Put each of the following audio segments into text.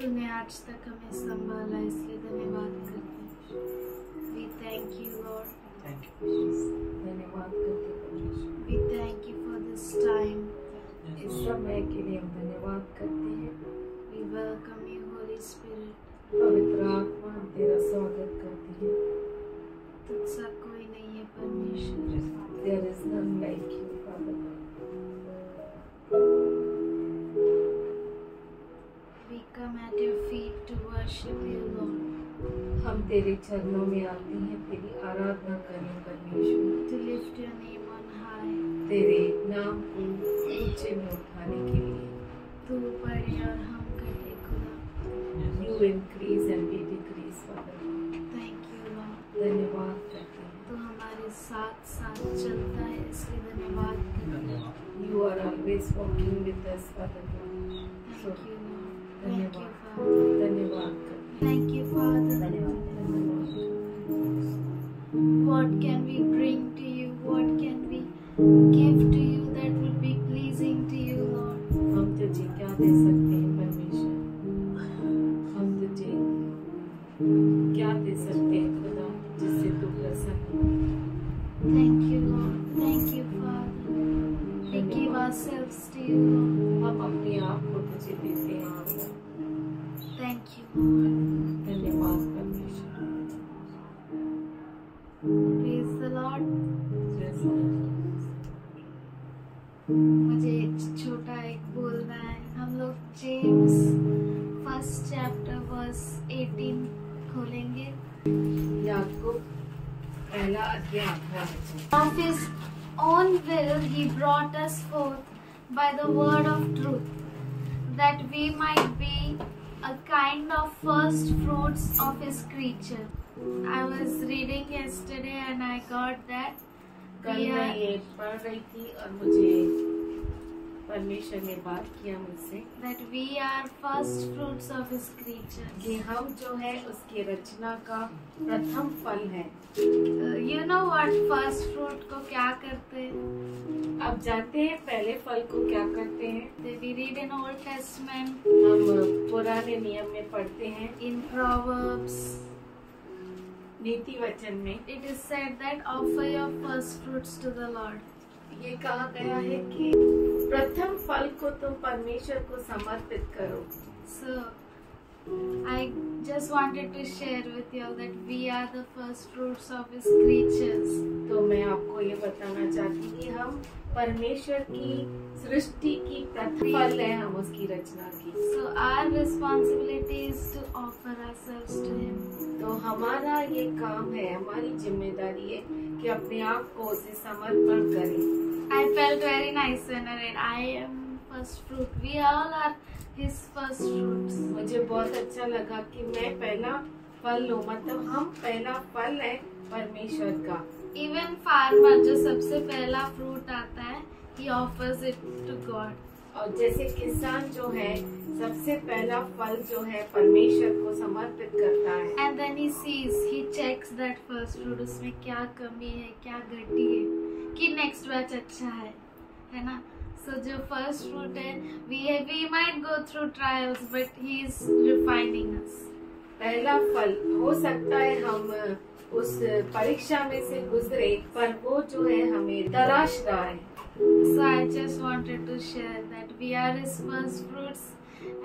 तूने आज तक हमें संभाला, इसलिए धन्यवाद करते हैं। We thank you, Lord. धन्यवाद करते हैं परमेश्वर। We thank you for this time. इस समय के लिए हम धन्यवाद करते हैं। We welcome you, Holy Spirit. पवित्र आत्मा, हम तेरा स्वागत करते हैं। तुझसा कोई नहीं है परमेश्वर। There is none like you, Father. We come at your feet to worship you, Lord. हम तेरे चरणों में आते हैं तेरी आराधना करने परमेश्वर, To lift your name on high. तेरे नाम को ऊंचे में उठाने के लिए। तू बढ़े और हम घटे खुदा। You increase and we decrease, Father. Thank you, Lord. धन्यवाद करते हैं। तू हमारे साथ साथ चलता है, इसलिए धन्यवाद करते हैं। You are always walking with us, Father. So, Thank you, Lord. Thank you, धन्यवाद Father. धन्यवाद करते हैं। Thank you, Father. What can we bring to you? What can we give to you that will be pleasing to you, Lord? हम तुझे क्या दे सकते हैं परमेश्वर? हम तुझे क्या दे सकते हैं खुदा जिससे तू प्रसन्न हो? Thank you, Lord. Thank you, Father. We give ourselves to you, Lord. हम अपने आप को तुझे देते हैं खुदा। Thank you, Lord. धन्यवाद परमेश्वर। Praise the Lord. मुझे छोटा एक बोलना है। हम लोग जेम्स 1st chapter verse 18 खोलेंगे। याकूब पहला अध्याय 18 वचन। Of his own will he brought us forth by the word of truth, that we might be a kind of first fruits of his creature. I was reading yesterday and I got that कल we मैं are, ये पढ़ रही थी और मुझे परमेश्वर ने बात किया मुझसे that we are first fruits of his creature. कि हम जो है उसकी रचना का प्रथम फल है। You know what first fruit को क्या करते हैं? अब जानते हैं पहले फल को क्या करते हैं? We read in Old Testament, हम पुराने नियम में पढ़ते हैं, in Proverbs, नीति वचन में it is said that offer your first fruits to the Lord. ये कहा गया है कि प्रथम फल को तुम परमेश्वर को समर्पित करो। So, I just wanted to share with you all that we are the first fruits of his creatures. तो मैं आपको ये बताना चाहती कि हम परमेश्वर की सृष्टि की प्रथम फल है, हम उसकी रचना की। So our responsibility is to offer ourselves to him. तो हमारा ये काम है, हमारी जिम्मेदारी है कि अपने आप को उसे समर्पण करें। I felt very nice when I read, I am first fruit. We all are his first fruits. मुझे बहुत अच्छा लगा कि मैं पहला फल हूँ, मतलब हम पहला फल है परमेश्वर का। Even farmer जो सबसे पहला fruit आता है, he offers it to God. और जैसे किसान जो है सबसे पहला फल जो है परमेश्वर को समर्पित करता है। And then he sees, he checks that first fruit, उसमें क्या कमी है, क्या घटी है, कि next batch अच्छा है ना? So जो first fruit है, we might go through trials, but he is refining us. पहला फल हो सकता है हम उस परीक्षा में से गुजरे, पर वो जो है हमें तराश रहा है। So I just wanted to share that we are his first fruits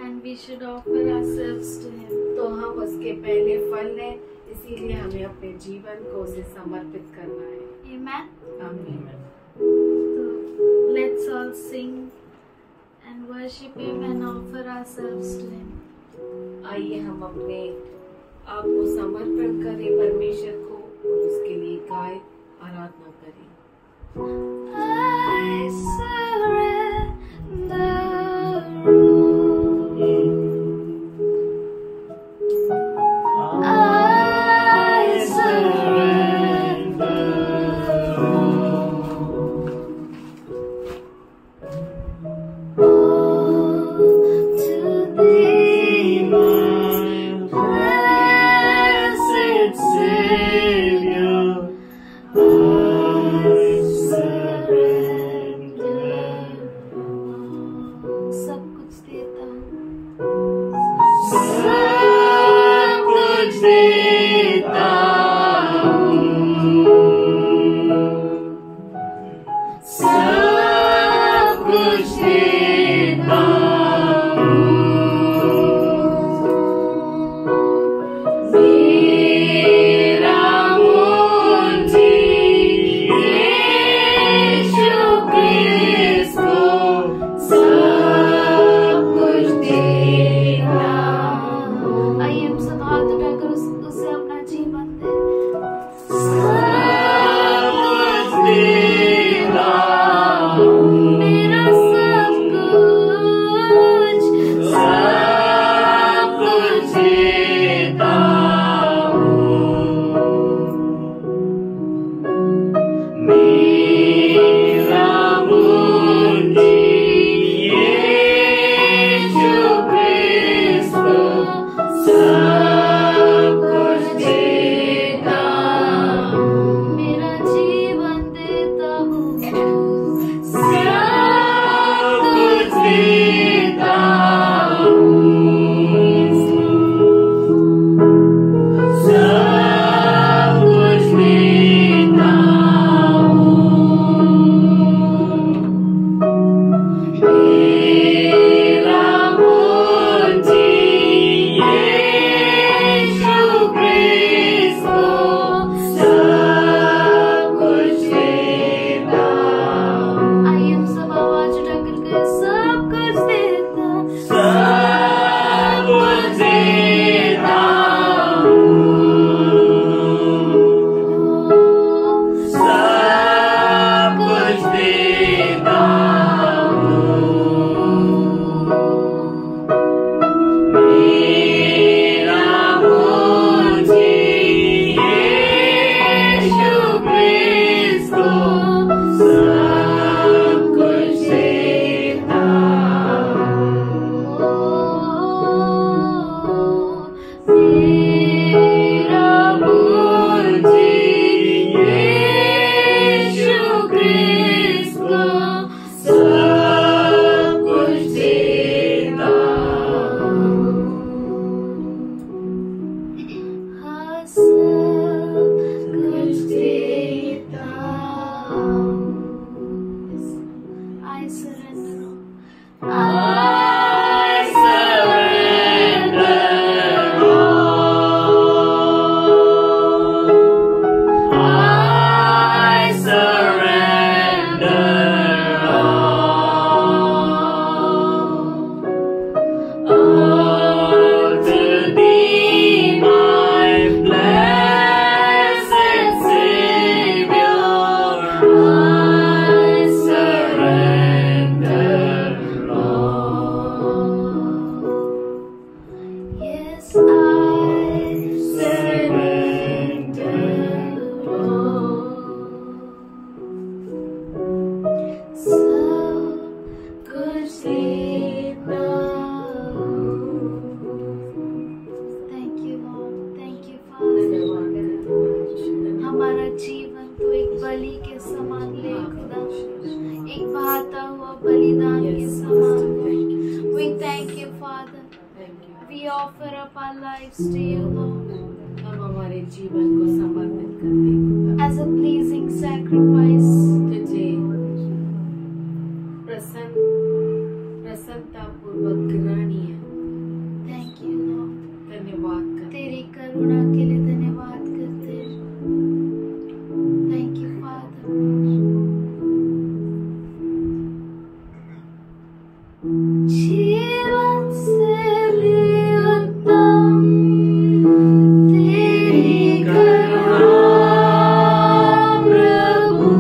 and we should offer ourselves to him. तो हम उसके पहले फल हैं, इसीलिए हमें अपने जीवन को उसे समर्पित करना है। Amen. आमीन। So let's all sing and worship him and offer ourselves to him. आइए हम अपने आप को समर्पण करें परमेश्वर को और उसके लिए गाए आराधना करें। I surrender all. I surrender all to thee, my blessed Savior. I surrender. we offer up our lives to you, Lord, हम हमारे जीवन को समर्पित करते हैं खुदा, as a pleasing sacrifice. तुझे प्रसन्नता पूर्वक ग्रहणीय Thank you, Lord. धन्यवाद करते तेरी करुणा के लिए धन्यवाद करते हैं. Thank you, Father. जीवन से भी उत्तम तेरी करुणा प्रभु.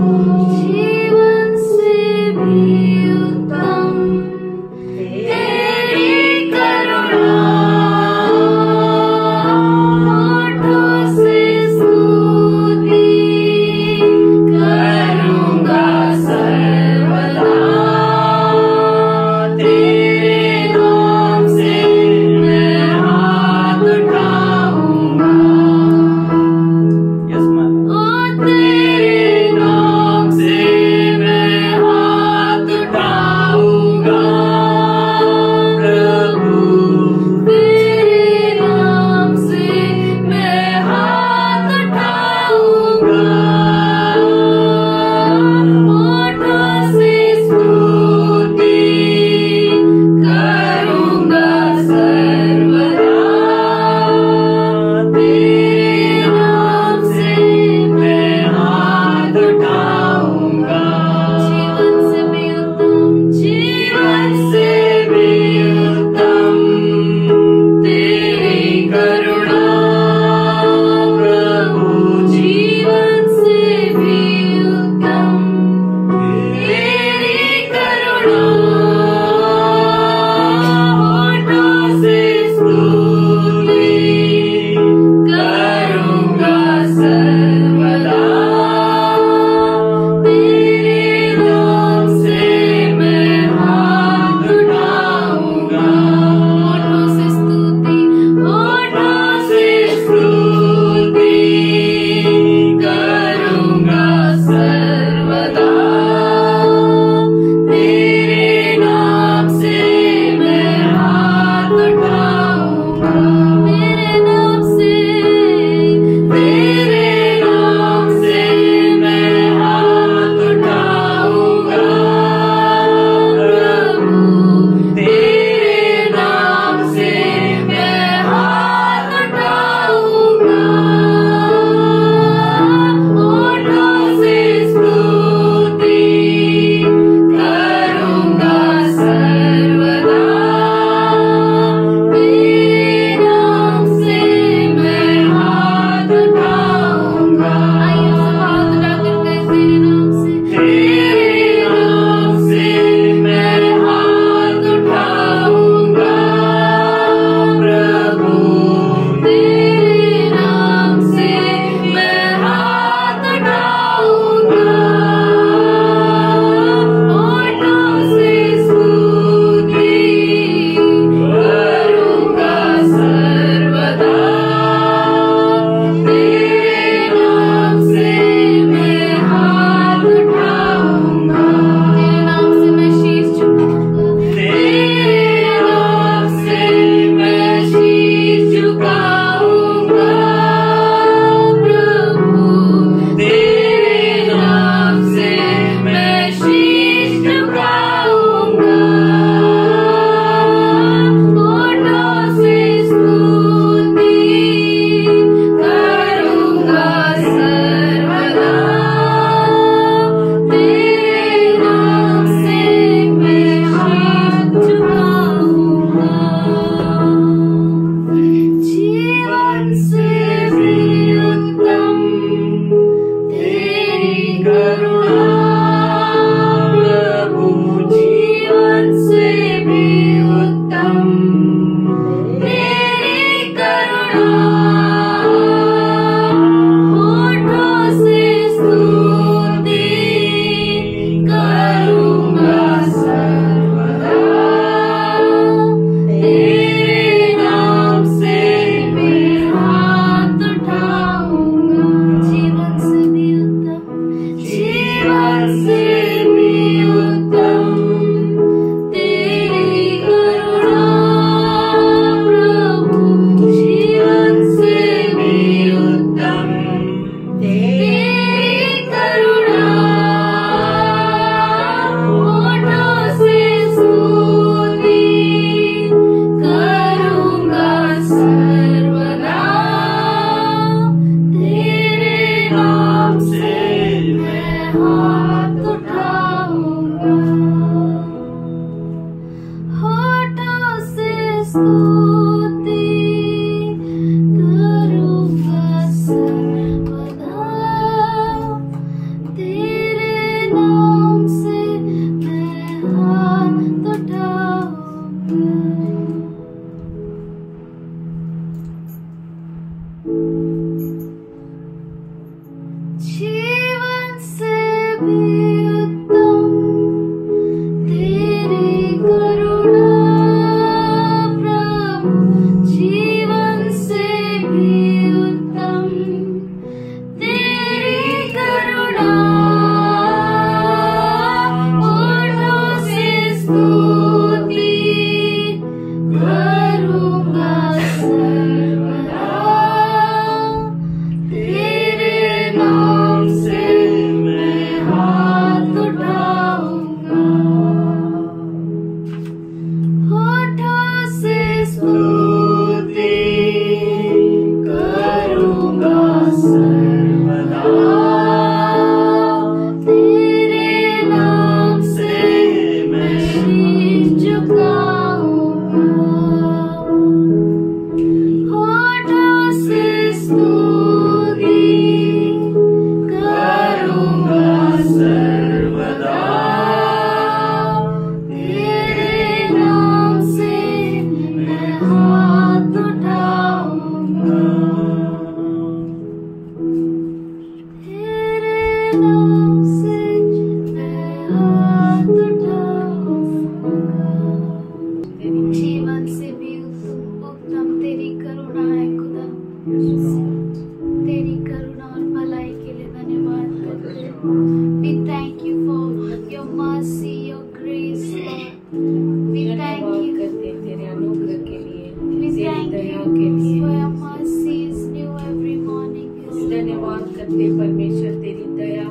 दया के लिए For your mercy is new every morning. धन्यवाद करते परमेश्वर, तेरी दया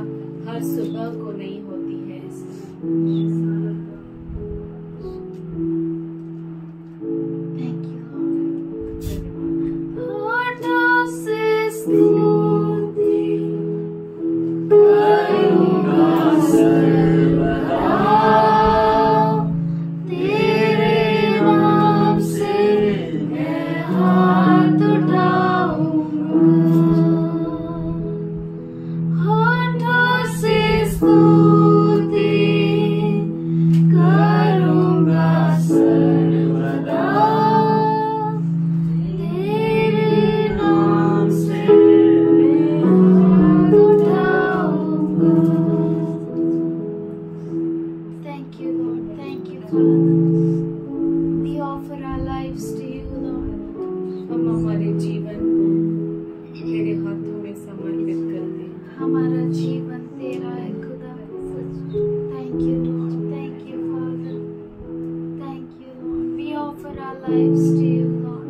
हर सुबह को नई होती है। Thank you, Lord. धन्यवाद। होठों से स्तुति करूंगा सर्वदा, तेरे नाम से मैं हाथ उठाऊंगा। होठों से स्तुति करूंगा सर्वदा, तेरे नाम से मैं हाथ उठाऊंगा। Thank you, Lord. Thank you, Father. We offer our lives to you, Lord. हम हमारे जीवन को तेरे हाथों में समर्पित करते हैं। हमारा जीवन तेरा है खुदा। Thank you, Lord. Thank you, Father. Thank you, Lord. We offer our lives to you, Lord.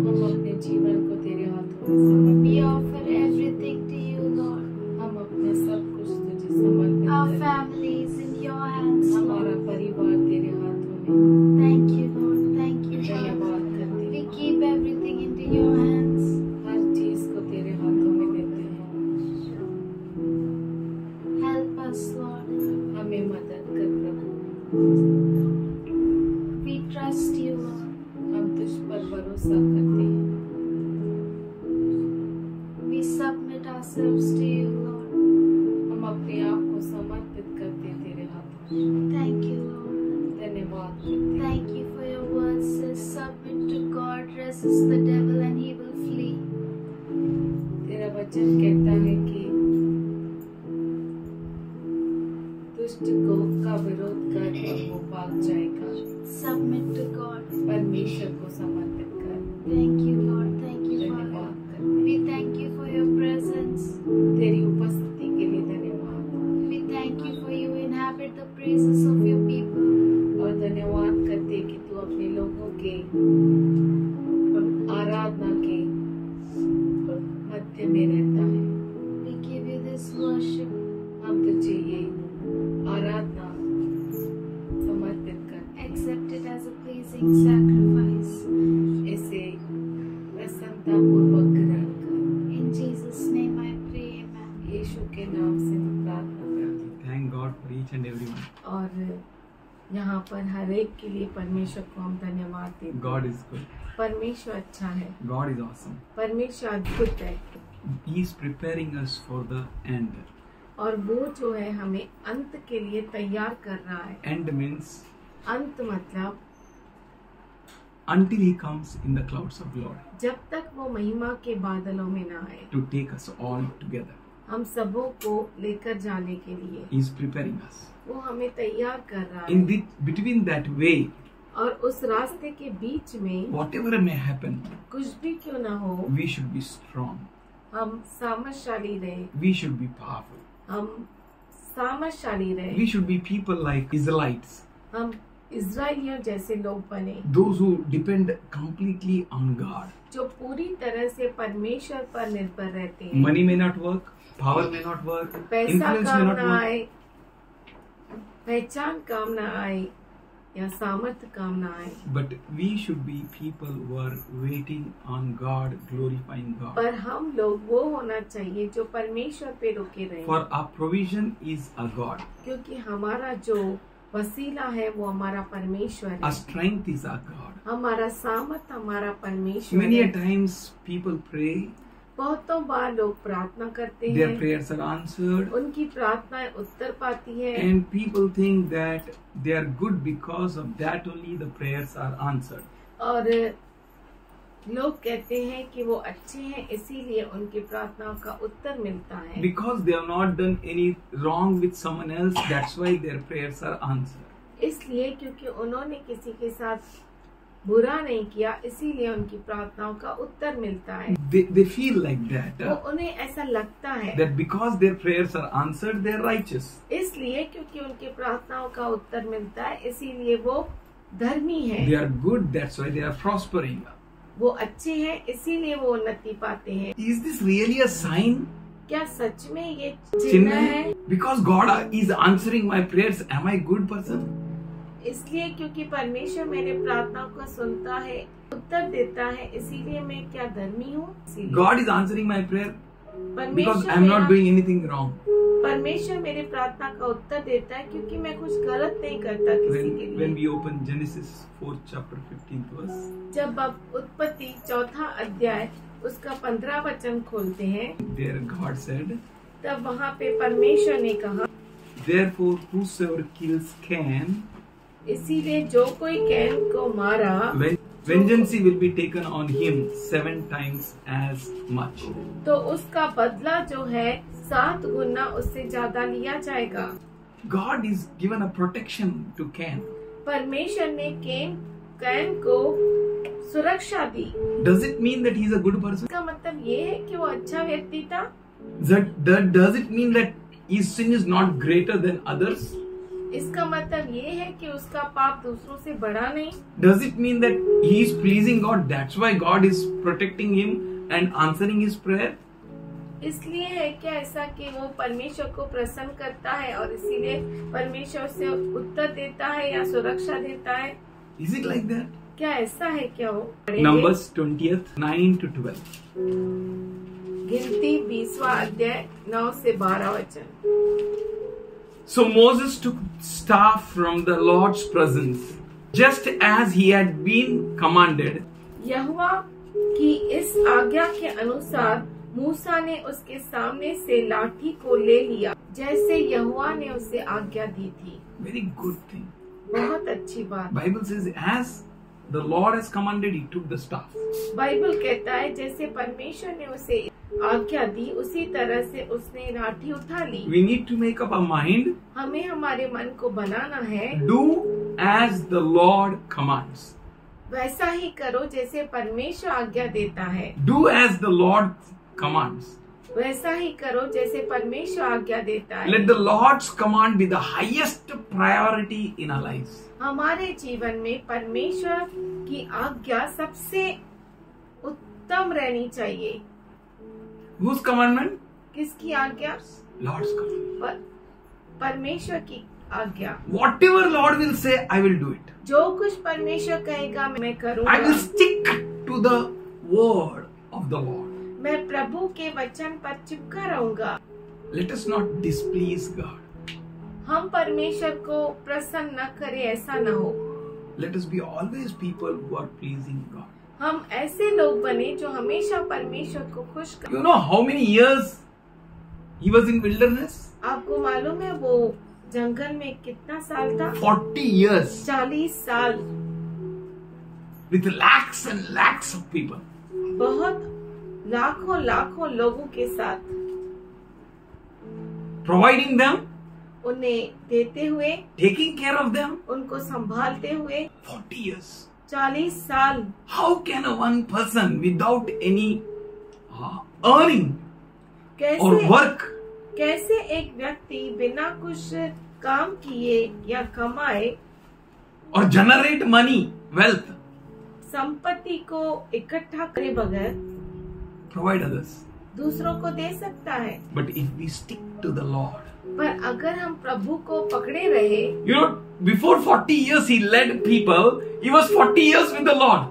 हम अपने जीवन को तेरे हाथों में समर्पित We offer everything to you, Lord. हम अपना सब कुछ तुझे समर्पित Our करते हैं। families in your hands, हमारा Lord. परिवार तेरे हाथों में Thank you, Lord. Thank you, Father. धन्यवाद करते We हैं। keep everything into your hands. हर चीज को तेरे हाथों में देते हैं। Help us, Lord. हमें मदद कर प्रभु। We trust you, Lord. हम तुझ पर भरोसा करते हैं। We submit ourselves to you, Lord. हम अपने आप को समर्पित करते हैं तेरे हाथों में। Thank you, Lord. धन्यवाद करते हैं। Thank you for your word says, submit to God, resist the devil and he will flee. तेरा वचन कहता है कि दुष्ट को का विरोध कर और वो भाग जाएगा। Submit to God. परमेश्वर को समर्पित कर। Thank you, Lord. Thank you, धन्यवाद Father. करते हैं। We thank you for your presence. तेरी उपस्थिति के लिए धन्यवाद। We thank you for you inhabit the praises of your people. और धन्यवाद करते कि तू अपने लोगों के आराधना के मध्य में रहता है। We give you this worship. हम तुझे ये आराधना समर्पित करते हैं। Accept it as a pleasing sacrifice. इसे प्रसन्नता पूर्वक ग्रहण कर। In Jesus' name I pray, amen. यीशु के नाम से हम प्रार्थना करते हैं। Thank God for each and everyone. और यहाँ पर हर एक के लिए परमेश्वर को हम धन्यवाद देते हैं। God is good. परमेश्वर अच्छा है। God is awesome. परमेश्वर अद्भुत है He is preparing us for the end. और वो जो है हमें अंत के लिए तैयार कर रहा है। End means अंत मतलब until He comes in the clouds of glory जब तक वो महिमा के बादलों में ना आए, to take us all together. हम सबों को लेकर जाने के लिए He is preparing us. वो हमें तैयार कर रहा In है। between that way, और उस रास्ते के बीच में whatever may happen, कुछ भी क्यों ना हो, we should be strong. हम सामर्थशाली रहे, We should be powerful. हम सामर्थशाली रहे, We should be people like Israelites, हम इज़राइलियों जैसे लोग बने those who depend completely on God. जो पूरी तरह से परमेश्वर पर निर्भर रहते हैं। Money may not work, power may not work, पैसा influence may काम not ना work. आए, पहचान काम ना आए या सामर्थ्य काम ना आए, But we should be people who are waiting on God, glorifying God. पर हम लोग वो होना चाहिए जो परमेश्वर पे रुके रहे, For our provision is a God. क्योंकि हमारा जो वसीला है वो हमारा परमेश्वर है। Our strength is our God. हमारा सामर्थ हमारा परमेश्वर Many a है। times people pray, बहुतों बार लोग प्रार्थना करते their हैं, prayers are answered, उनकी प्रार्थनाएं उत्तर पाती है and people think that they are good because of that only the prayers are answered. और लोग कहते हैं कि वो अच्छे हैं इसीलिए उनकी प्रार्थनाओं का उत्तर मिलता है। Because they have not done any wrong with someone else, that's why their prayers are answered. इसलिए क्योंकि उन्होंने किसी के साथ बुरा नहीं किया, इसीलिए उनकी प्रार्थनाओं का उत्तर मिलता है। They feel like that. वो उन्हें ऐसा लगता है That because their prayers are answered, they are righteous. इसलिए क्योंकि उनकी प्रार्थनाओं का उत्तर मिलता है, इसीलिए वो धर्मी They हैं, are good, that's why they are prospering. वो अच्छे हैं, इसीलिए वो उन्नति पाते हैं। Is this really a sign? क्या सच में ये चिन्ह चिन्ह है? है? Because God is answering my prayers, am I a good person? इसलिए क्योंकि परमेश्वर मेरे प्रार्थनाओं को सुनता है, उत्तर देता है, इसीलिए मैं क्या धर्मी हूँ? इसीलिए God is answering my prayer because परमेश्वर I am not मेरा- doing anything wrong. परमेश्वर मेरे प्रार्थना का उत्तर देता है क्योंकि मैं कुछ गलत नहीं करता किसी के When लिए। we open Genesis 4th chapter 15th verse, जब आप उत्पत्ति 4था अध्याय उसका 15 वचन खोलते हैं, there God said, तब वहाँ पे परमेश्वर ने कहा, therefore whosoever kills Cain, इसीलिए जो कोई कैन को मारा, vengeance will be taken on him 7 times as much. तो उसका बदला जो है 7 गुना उससे ज्यादा लिया जाएगा। God is given a protection to Cain. परमेश्वर ने कैन को सुरक्षा दी। Does it mean that he is a good person? इसका मतलब ये है कि वो अच्छा व्यक्ति था। Does it mean that his sin is not greater than others? इसका मतलब ये है कि उसका पाप दूसरों से बड़ा नहीं। Does it mean that he is pleasing God? That's why God is protecting him and answering his prayer? इसलिए है क्या ऐसा कि वो परमेश्वर को प्रसन्न करता है और इसीलिए परमेश्वर से उत्तर देता है या सुरक्षा देता है? Is it like that? क्या ऐसा है क्या वो? Numbers 20th 9 to 12. गिनती 20वां अध्याय 9 से 12 वचन। So Moses took staff from the Lord's presence, just as he had been commanded. यहोवा की इस आज्ञा के अनुसार मूसा ने उसके सामने से लाठी को ले लिया, जैसे यहोवा ने उसे आज्ञा दी थी। Very good thing. बहुत अच्छी बात। Bible says, as the Lord has commanded, he took the staff. Bible कहता है जैसे परमेश्वर ने उसे आज्ञा दी उसी तरह से उसने लाठी उठा ली। We need to make up our mind. हमें हमारे मन को बनाना है, Do as the Lord commands. वैसा ही करो जैसे परमेश्वर आज्ञा देता है। Do as the Lord commands. वैसा ही करो जैसे परमेश्वर आज्ञा देता है। Let the Lord's command be the highest priority in our lives. हमारे जीवन में परमेश्वर की आज्ञा सबसे उत्तम रहनी चाहिए। Whose commandment? किसकी आज्ञा? Lord's command. परमेश्वर की आज्ञा। Whatever Lord will say, I will do it. जो कुछ परमेश्वर कहेगा मैं करूँगा। I will stick to the word of the Lord. मैं प्रभु के वचन पर चिपका रहूंगा। Let us not displease God. हम परमेश्वर को प्रसन्न न करें, ऐसा न हो। Let us be always people who are pleasing God. हम ऐसे लोग बने जो हमेशा परमेश्वर को खुश करें। You know how many years he was in wilderness? आपको मालूम है वो जंगल में कितना साल था? 40 years 40 साल। with lakhs and lakhs of people. बहुत लाखों लाखों लोगों के साथ Providing them, उन्हें देते हुए, taking care of them. उनको संभालते हुए 40 years. 40 साल। How can a one person without any earning or work कैसे एक व्यक्ति बिना कुछ काम किए या कमाए or generate money, wealth, संपत्ति को इकट्ठा करे बगैर provide others? दूसरों को दे सकता है? But if we stick to the Lord, पर अगर हम प्रभु को पकड़े रहे, you know, before 40 years he led people. He was 40 years with the Lord.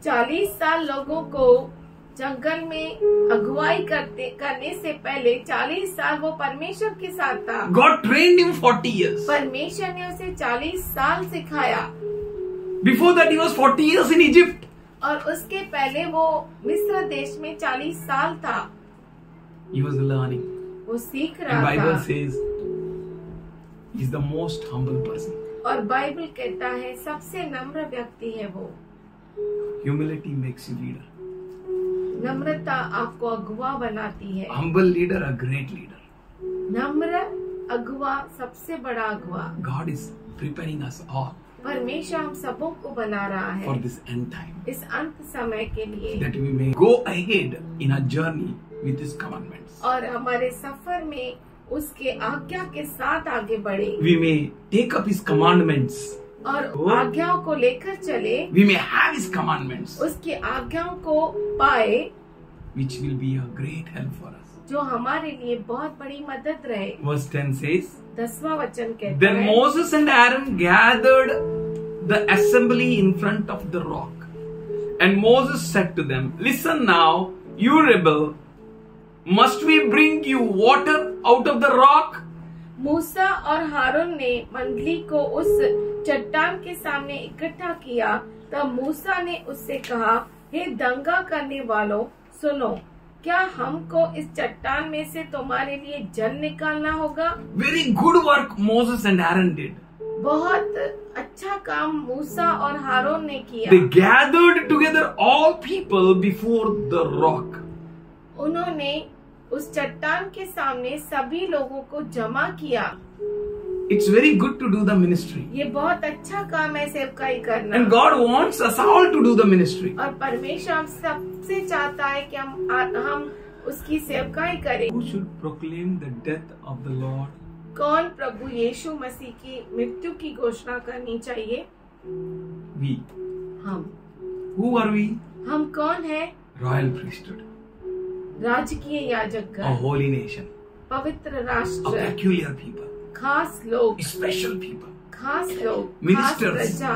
40 साल लोगों को जंगल में अगुवाई करने से पहले 40 साल वो परमेश्वर के साथ था। God trained him 40 years. परमेश्वर ने उसे 40 साल सिखाया। Before that he was 40 years in Egypt. और उसके पहले वो मिस्र देश में 40 साल था। He was learning. वो सीख And रहा Bible था। says he is the most humble person. और बाइबल कहता है सबसे नम्र व्यक्ति है वो। Humility makes you leader. नम्रता आपको अगुवा बनाती है। Humble leader, a great leader. नम्र अगुवा सबसे बड़ा अगुवा। God is preparing us all परमेश्वर हम सबों को बना रहा for है this end time, इस अंत समय के लिए, that we may go ahead in our journey with His commandments. और हमारे सफर में उसके आज्ञा के साथ आगे बढ़े। We may take up His commandments और आज्ञाओं को लेकर चले, we may have His commandments, उसकी आज्ञाओं को पाए, which will be a great help for us. जो हमारे लिए बहुत बड़ी मदद रहे। Verse 10 says, 10वां वचन कहता Then है, Moses and Aaron gathered the assembly in front of the rock. And Moses said to them, Listen now, you rebel, must we bring you water out of the rock? मूसा और हारून ने मंडली को उस चट्टान के सामने इकट्ठा किया। तब मूसा ने उससे कहा, हे दंगा करने वालों, सुनो, क्या हमको इस चट्टान में से तुम्हारे लिए जल निकालना होगा? Very good work Moses and Aaron did. बहुत अच्छा काम मूसा और हारून ने किया। They gathered together all people before the rock. उन्होंने उस चट्टान के सामने सभी लोगों को जमा किया। It's very good to do the ministry. ये बहुत अच्छा काम है सेवकाई करना। And God wants us all to do the ministry. और परमेश्वर हम सबसे चाहता है कि हम उसकी सेवकाई करें। Who should proclaim the death of the Lord? कौन प्रभु यीशु मसीह की मृत्यु की घोषणा करनी चाहिए? We. हम। Who are we? हम कौन है? Royal priesthood. राजकीय याजक A गण, holy nation. पवित्र A राष्ट्र, peculiar people. खास लोग, Special people. खास लोग, खास Ministers. प्रजा,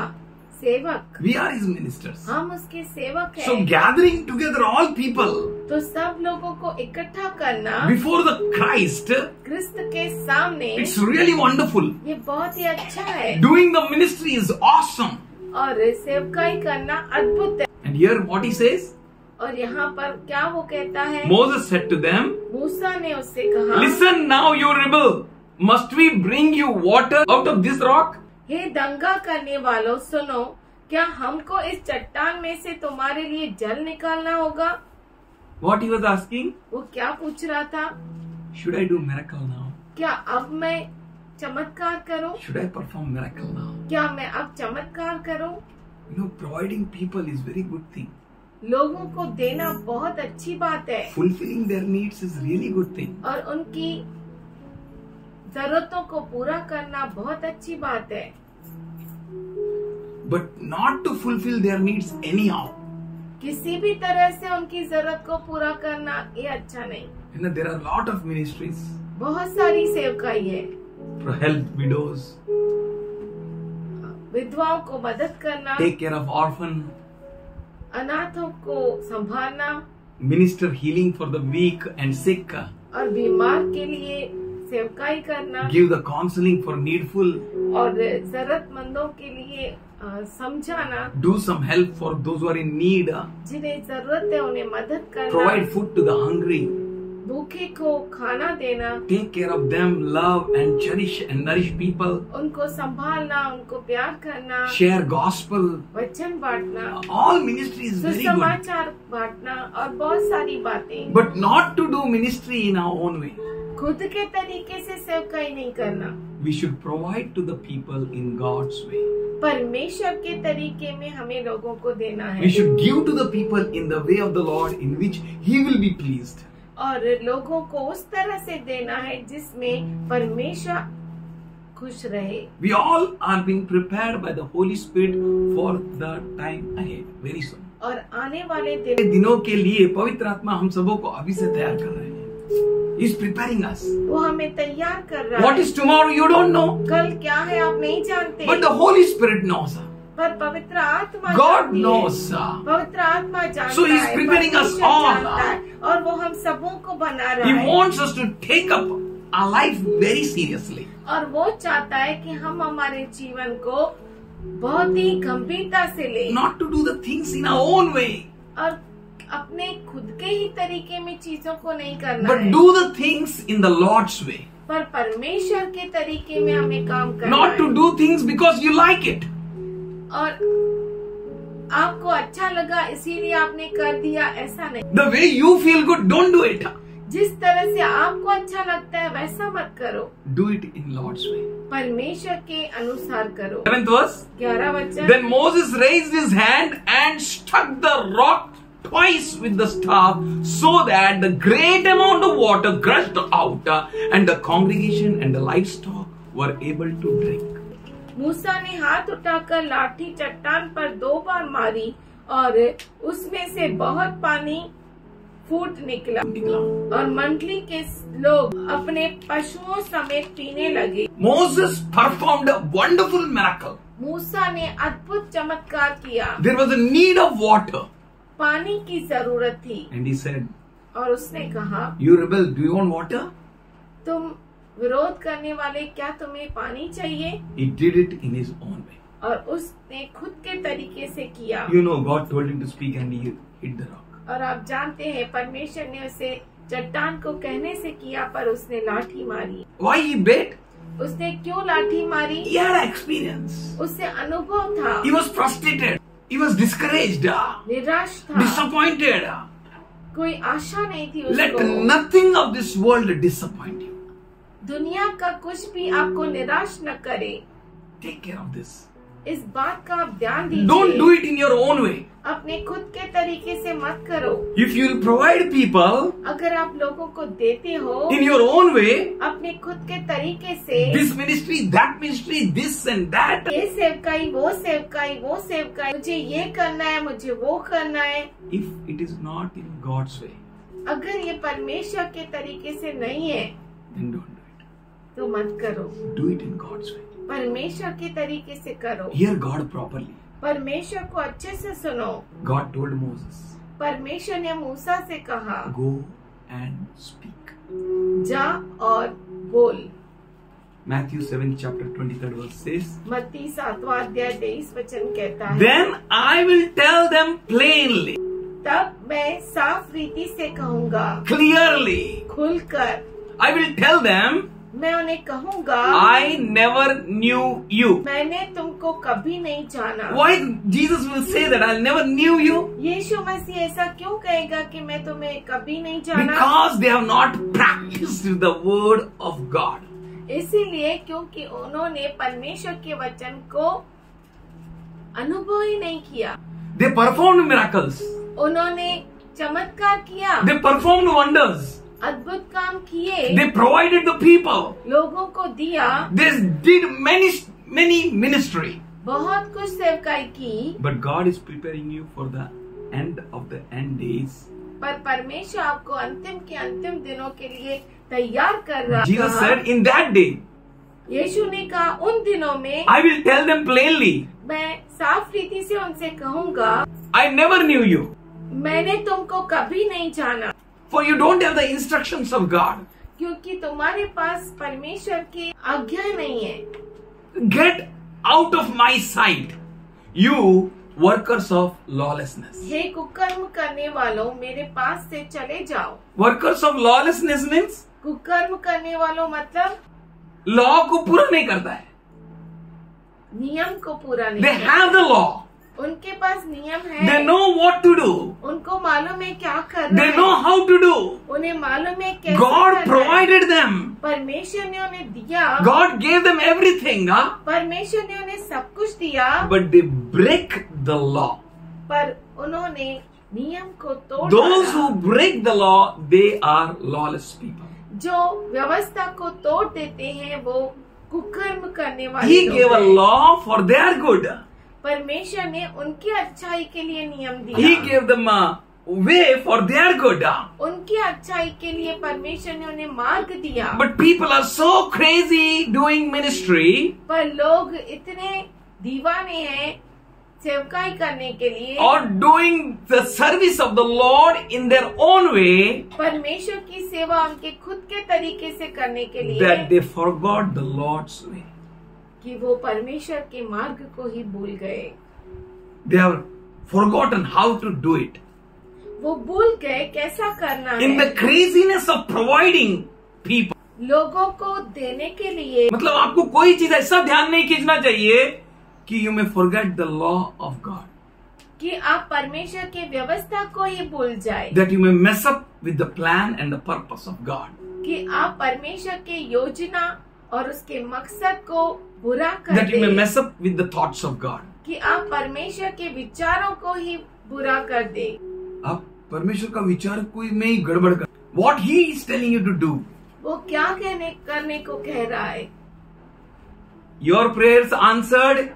सेवक। We are His ministers. हम उसके सेवक So हैं। gathering together all people तो सब लोगों को इकट्ठा करना before the Christ, क्रिस्त के सामने, it's really wonderful. ये बहुत ही अच्छा है। Doing the ministry is awesome. और सेवकाई करना अद्भुत है। And here what he says? और यहाँ पर क्या वो कहता है? Moses said to them, मूसा ने उससे कहा, Listen now, you rebel. Must we bring you water out of this rock? हे दंगा करने वालों, सुनो, क्या हमको इस चट्टान में से तुम्हारे लिए जल निकालना होगा? What he was asking? वो क्या पूछ रहा था? Should I do miracle now? क्या अब मैं चमत्कार करूं? Should I perform miracle now? क्या मैं अब चमत्कार करूं? You know, providing people is very good thing. लोगों को देना बहुत अच्छी बात है Fulfilling their needs is really good thing. और उनकी जरूरतों को पूरा करना बहुत अच्छी बात है, But not to fulfill their needs anyhow. किसी भी तरह से उनकी जरूरत को पूरा करना ये अच्छा नहीं। You know, there are a lot of ministries बहुत सारी सेवकाई है, to help widows, विधवाओं को मदद करना, take care of orphan, अनाथों को संभालना, minister healing for the weak and sick, और बीमार के लिए सेवकाई करना, give the counseling for needful, और जरूरतमंदों के लिए समझाना, do some help for those who are in need, जिन्हें जरूरत है उन्हें मदद करना, provide food to the hungry, भूखे को खाना देना, take care of them, love and cherish and nourish people, उनको संभालना, उनको प्यार करना, share gospel. वचन बांटना, All ministry is very good. सुसमाचार बांटना और बहुत सारी बातें, But not to do ministry in our own way. खुद के तरीके से सेवकाई नहीं करना, We should provide to the people in God's way. परमेश्वर के तरीके में हमें लोगों को देना We है should give to the people in the way of the Lord in which He will be pleased. और लोगों को उस तरह से देना है जिसमें परमेश्वर खुश रहे। We all are being prepared by the Holy Spirit for the time ahead, very soon. और आने वाले दिनों के लिए पवित्र आत्मा हम सबों को अभी से तैयार कर रहे हैं. He is preparing us. वो हमें तैयार कर रहा What है। is tomorrow you don't know, कल क्या है आप नहीं जानते, but the Holy Spirit knows. पर पवित्र आत्मा God जानती है। knows. पवित्र आत्मा जानता So he is है, preparing us परमेश्वर all. जानता है, और वो हम सबों को बना रहा He है wants us to take up our life very seriously. और वो चाहता है कि हम हमारे जीवन को बहुत ही गंभीरता से लें Not to do the things in our own way, और अपने खुद के ही तरीके में चीजों को नहीं करना but है, do the things in the Lord's way. पर परमेश्वर के तरीके में हमें काम करना Not to है। do things because you like it. और आपको अच्छा लगा इसीलिए आपने कर दिया, ऐसा नहीं। The way you feel good, don't do it. जिस तरह से आपको अच्छा लगता है वैसा मत करो, Do it in Lord's way. परमेश्वर के अनुसार करो। 7th verse. 11 वचन, Then Moses raised his hand and struck the rock twice with the staff, so that the great amount of water gushed out, and the congregation and the livestock were able to drink. मूसा ने हाथ उठाकर लाठी चट्टान पर 2 बार मारी और उसमें से बहुत पानी फूट निकला और मंडली के लोग अपने पशुओं समेत पीने लगे। Moses performed a wonderful miracle. मूसा ने अद्भुत चमत्कार किया। There was a need of water. पानी की जरूरत थी And he said, और उसने कहा, you rebel, do you want water? तुम विरोध करने वाले, क्या तुम्हें पानी चाहिए? He did it in his own way. और उसने खुद के तरीके से किया। You know, God told him to speak and he hit the rock. और आप जानते हैं परमेश्वर ने उसे चट्टान को कहने से किया, पर उसने लाठी मारी। Why he bit? उसने क्यों लाठी मारी? He had experience. उससे अनुभव था। He was frustrated. He was discouraged. निराश था। Disappointed. कोई आशा नहीं थी Let उसको। nothing of this world disappoint you. दुनिया का कुछ भी आपको निराश न करे। Take care of this. इस बात का आप ध्यान दीजिए। Don't do it in your own way. अपने खुद के तरीके से मत करो। If you will provide people अगर आप लोगों को देते हो in your own way, अपने खुद के तरीके से, this ministry, that ministry, this and that, ये सेवकाई, वो सेवकाई, वो सेवकाई, मुझे ये करना है, मुझे वो करना है, if it is not in God's way, अगर ये परमेश्वर के तरीके से नहीं है then don't do it. तो मत करो। Do it in God's way. परमेश्वर के तरीके से करो। Hear God properly. परमेश्वर को अच्छे से सुनो। God told Moses, परमेश्वर ने मूसा से कहा, go and speak. जा और बोल। Matthew 7 chapter 23rd verse says, मत्ती 7वां अध्याय 23 वचन कहता है, then I will tell them plainly, तब मैं साफ रीति से कहूँगा, clearly, खुलकर। I will tell them, मैं उन्हें कहूँगा, I never knew you. मैंने तुमको कभी नहीं जाना। Why Jesus will say that I never knew you? यीशु मसीह ऐसा क्यों कहेगा कि मैं तुम्हें कभी नहीं जाना? Because they have not practiced the word of God. इसीलिए क्योंकि उन्होंने परमेश्वर के वचन को अनुभव ही नहीं किया। They performed miracles. उन्होंने चमत्कार किया, They performed wonders. अद्भुत काम किए, They provided the people. लोगों को दिया, They did many ministry. बहुत कुछ सेवकाई की, But God is preparing you for the end of the end days. पर परमेश्वर आपको अंतिम के अंतिम दिनों के लिए तैयार कर रहा है। Jesus said, in that day, यीशु ने कहा, उन दिनों में I will tell them plainly, मैं साफ रीति से उनसे कहूँगा, I never knew you. मैंने तुमको कभी नहीं जाना। For you don't have the instructions of God. क्योंकि तुम्हारे पास परमेश्वर की आज्ञा नहीं है। Get out of my sight, you workers of lawlessness. हे कुकर्म करने वालों, मेरे पास से चले जाओ। Workers of lawlessness means कुकर्म करने वालों मतलब law को पूरा नहीं करता है. नियम को पूरा नहीं They करता। have the law. उनके पास नियम है। They know what to do. उनको मालूम है क्या करना They है। know how to do. उन्हें मालूम है कैसे God करना है। provided them. परमेश्वर ने उन्हें दिया। God gave them everything, huh? परमेश्वर ने उन्हें सब कुछ दिया, But they break the law. पर उन्होंने नियम को तोड़ Those डाला। who break the law, they are lawless people. जो व्यवस्था को तोड़ देते हैं वो कुकर्म करने वाले He लोग gave a हैं। law for their good. परमेश्वर ने उनकी अच्छाई के लिए नियम He दिया। gave them a way for their good. उनकी अच्छाई के लिए परमेश्वर ने उन्हें मार्ग दिया। But people are so crazy doing ministry पर लोग इतने दीवाने हैं सेवकाई करने के लिए or doing the service of the Lord in their own way परमेश्वर की सेवा उनके खुद के तरीके से करने के लिए that they forgot the Lord's way. कि वो परमेश्वर के मार्ग को ही भूल गए। They have forgotten how to do it. वो भूल गए कैसा करना In the है। craziness of providing people. लोगों को देने के लिए मतलब आपको कोई चीज ऐसा ध्यान नहीं खींचना चाहिए कि you may forget the law of God. कि आप परमेश्वर के व्यवस्था को ही भूल जाए, That you may mess up with the plan and the purpose of God. कि आप परमेश्वर के योजना और उसके मकसद को बुरा कर That you may they, mess up with the thoughts of God. कि आप परमेश्वर के विचारों को ही बुरा कर दे। आप परमेश्वर का विचार कोई में ही गड़बड़ कर. What He is telling you to do. वो क्या करने को कह रहा है। your prayers answered,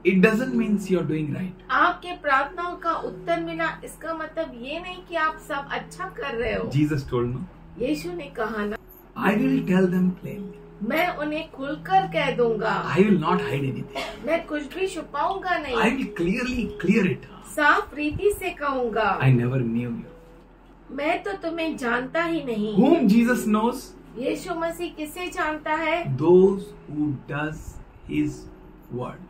it doesn't mean you're doing right. आपके प्रार्थनाओं का उत्तर मिला इसका मतलब ये नहीं कि आप सब अच्छा कर रहे हो। Jesus told me, यीशु ने कहा ना, I will tell them plainly. मैं उन्हें खुलकर कह दूंगा, I will not hide anything. मैं कुछ भी छुपाऊंगा I नहीं, will clearly clear it. साफ रीति से कहूंगा, I never knew you. मैं तो तुम्हें जानता ही नहीं। Whom Jesus knows? यीशु मसीह किसे जानता है? Those who does His word,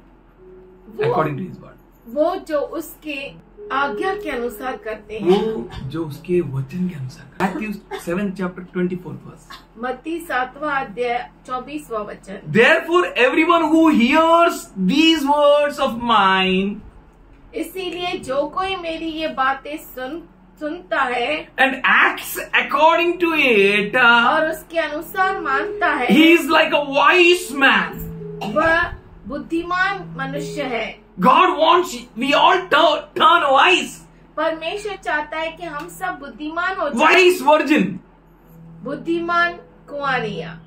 according to His word. वो जो उसके आज्ञा के अनुसार करते हैं। वो जो उसके वचन के अनुसार। Matthew 7 chapter 24 verse. मत्ती 7वां अध्याय 24वां वचन। Therefore, everyone who hears these words of mine इसीलिए जो कोई मेरी ये बातें सुनता है and acts according to it, और उसके अनुसार मानता है, he is like a wise man. वह बुद्धिमान मनुष्य है। God wants we all turn wise. परमेश्वर चाहता है कि हम सब बुद्धिमान हो जाएं। Wise virgin. बुद्धिमान कुंवारियाँ।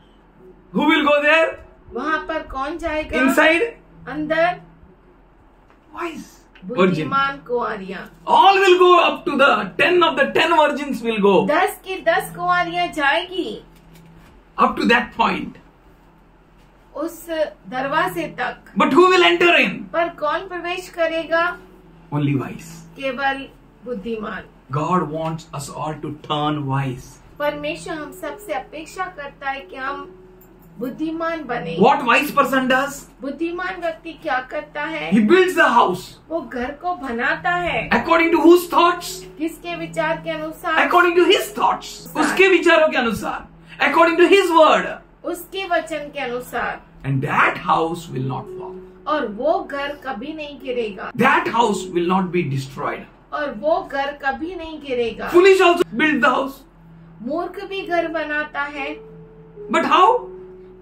Who will go there? वहाँ पर कौन जाएगा? Inside? अंदर Wise virgin. बुद्धिमान कुंवारियाँ। All will go up to the 10 of the 10 virgins will go 10 की 10 कुंवारियाँ जाएगी up to that point. उस दरवाजे तक। But who will enter in? पर कौन प्रवेश करेगा? Only wise. केवल बुद्धिमान। God wants us all to turn wise. परमेश्वर हम सबसे अपेक्षा करता है कि हम बुद्धिमान बने। What wise person does? बुद्धिमान व्यक्ति क्या करता है? He builds the house. वो घर को बनाता है। According to whose thoughts? किसके विचार के अनुसार? According to his thoughts. उसके विचारों के अनुसार. According to his word. उसके वचन के अनुसार। And that house will not fall. और वो घर कभी नहीं गिरेगा। That house will not be destroyed. और वो घर कभी नहीं गिरेगा। Foolish also build the house. मूर्ख भी घर बनाता है। But how?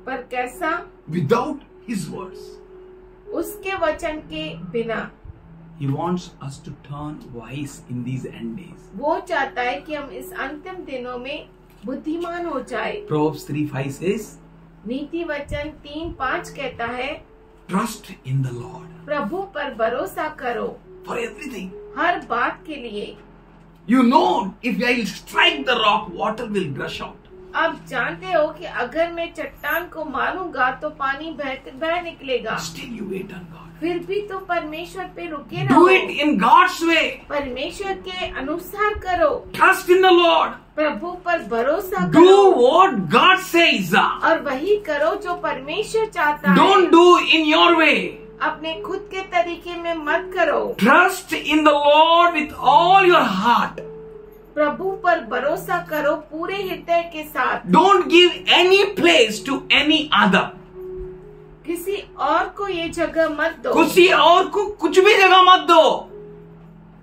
पर कैसा? Without his words. उसके वचन के बिना। He wants us to turn wise in these end days. वो चाहता है कि हम इस अंतिम दिनों में बुद्धिमान हो जाए। Proverbs 3:5 says, नीति वचन 3:5 कहता है, trust in the Lord प्रभु पर भरोसा करो for everything. हर बात के लिए। You know, if I strike the rock, water will gush out. आप जानते हो कि अगर मैं चट्टान को मारूंगा तो पानी बह निकलेगा। Still you wait on God. फिर भी तो परमेश्वर पे रुके रहो। Do it in God's way. परमेश्वर के अनुसार करो। Trust in the Lord. प्रभु पर भरोसा Do करो what God says. और वही करो जो परमेश्वर चाहता है। Don't do in your way. अपने खुद के तरीके में मत करो। Trust in the Lord with all your heart. प्रभु पर भरोसा करो पूरे हृदय के साथ। Don't give any place to any other. किसी और को ये जगह मत दो। किसी और को कुछ भी जगह मत दो.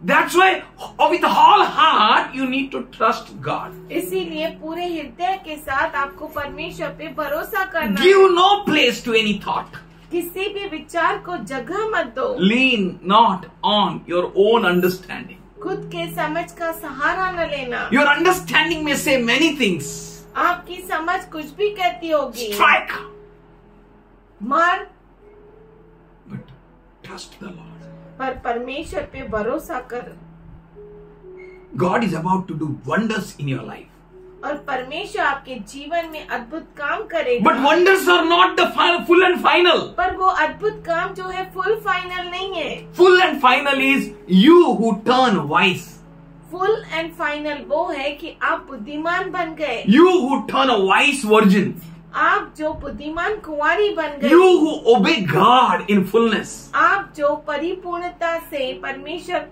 That's why with all heart you need to trust God. इसीलिए पूरे हृदय के साथ आपको परमेश्वर पे भरोसा करना। Give no place to any thought. किसी भी विचार को जगह मत दो। Lean not on your own understanding. खुद के समझ का सहारा न लेना। Your understanding may say many things. आपकी समझ कुछ भी कहती होगी। Strike. मार। But trust the Lord. पर परमेश्वर पे भरोसा कर। God is about to do wonders in your life. और परमेश्वर आपके जीवन में अद्भुत काम करेगा। But wonders are not the full and final. पर वो अद्भुत काम जो है फुल फाइनल नहीं है। Full and final is you who turn wise. Full and final वो है कि आप बुद्धिमान बन गए। You who turn a wise virgin. आप जो बुद्धिमान कुंवारी बन गए। You who obey God in fullness. आप जो परिपूर्णता से परमेश्वर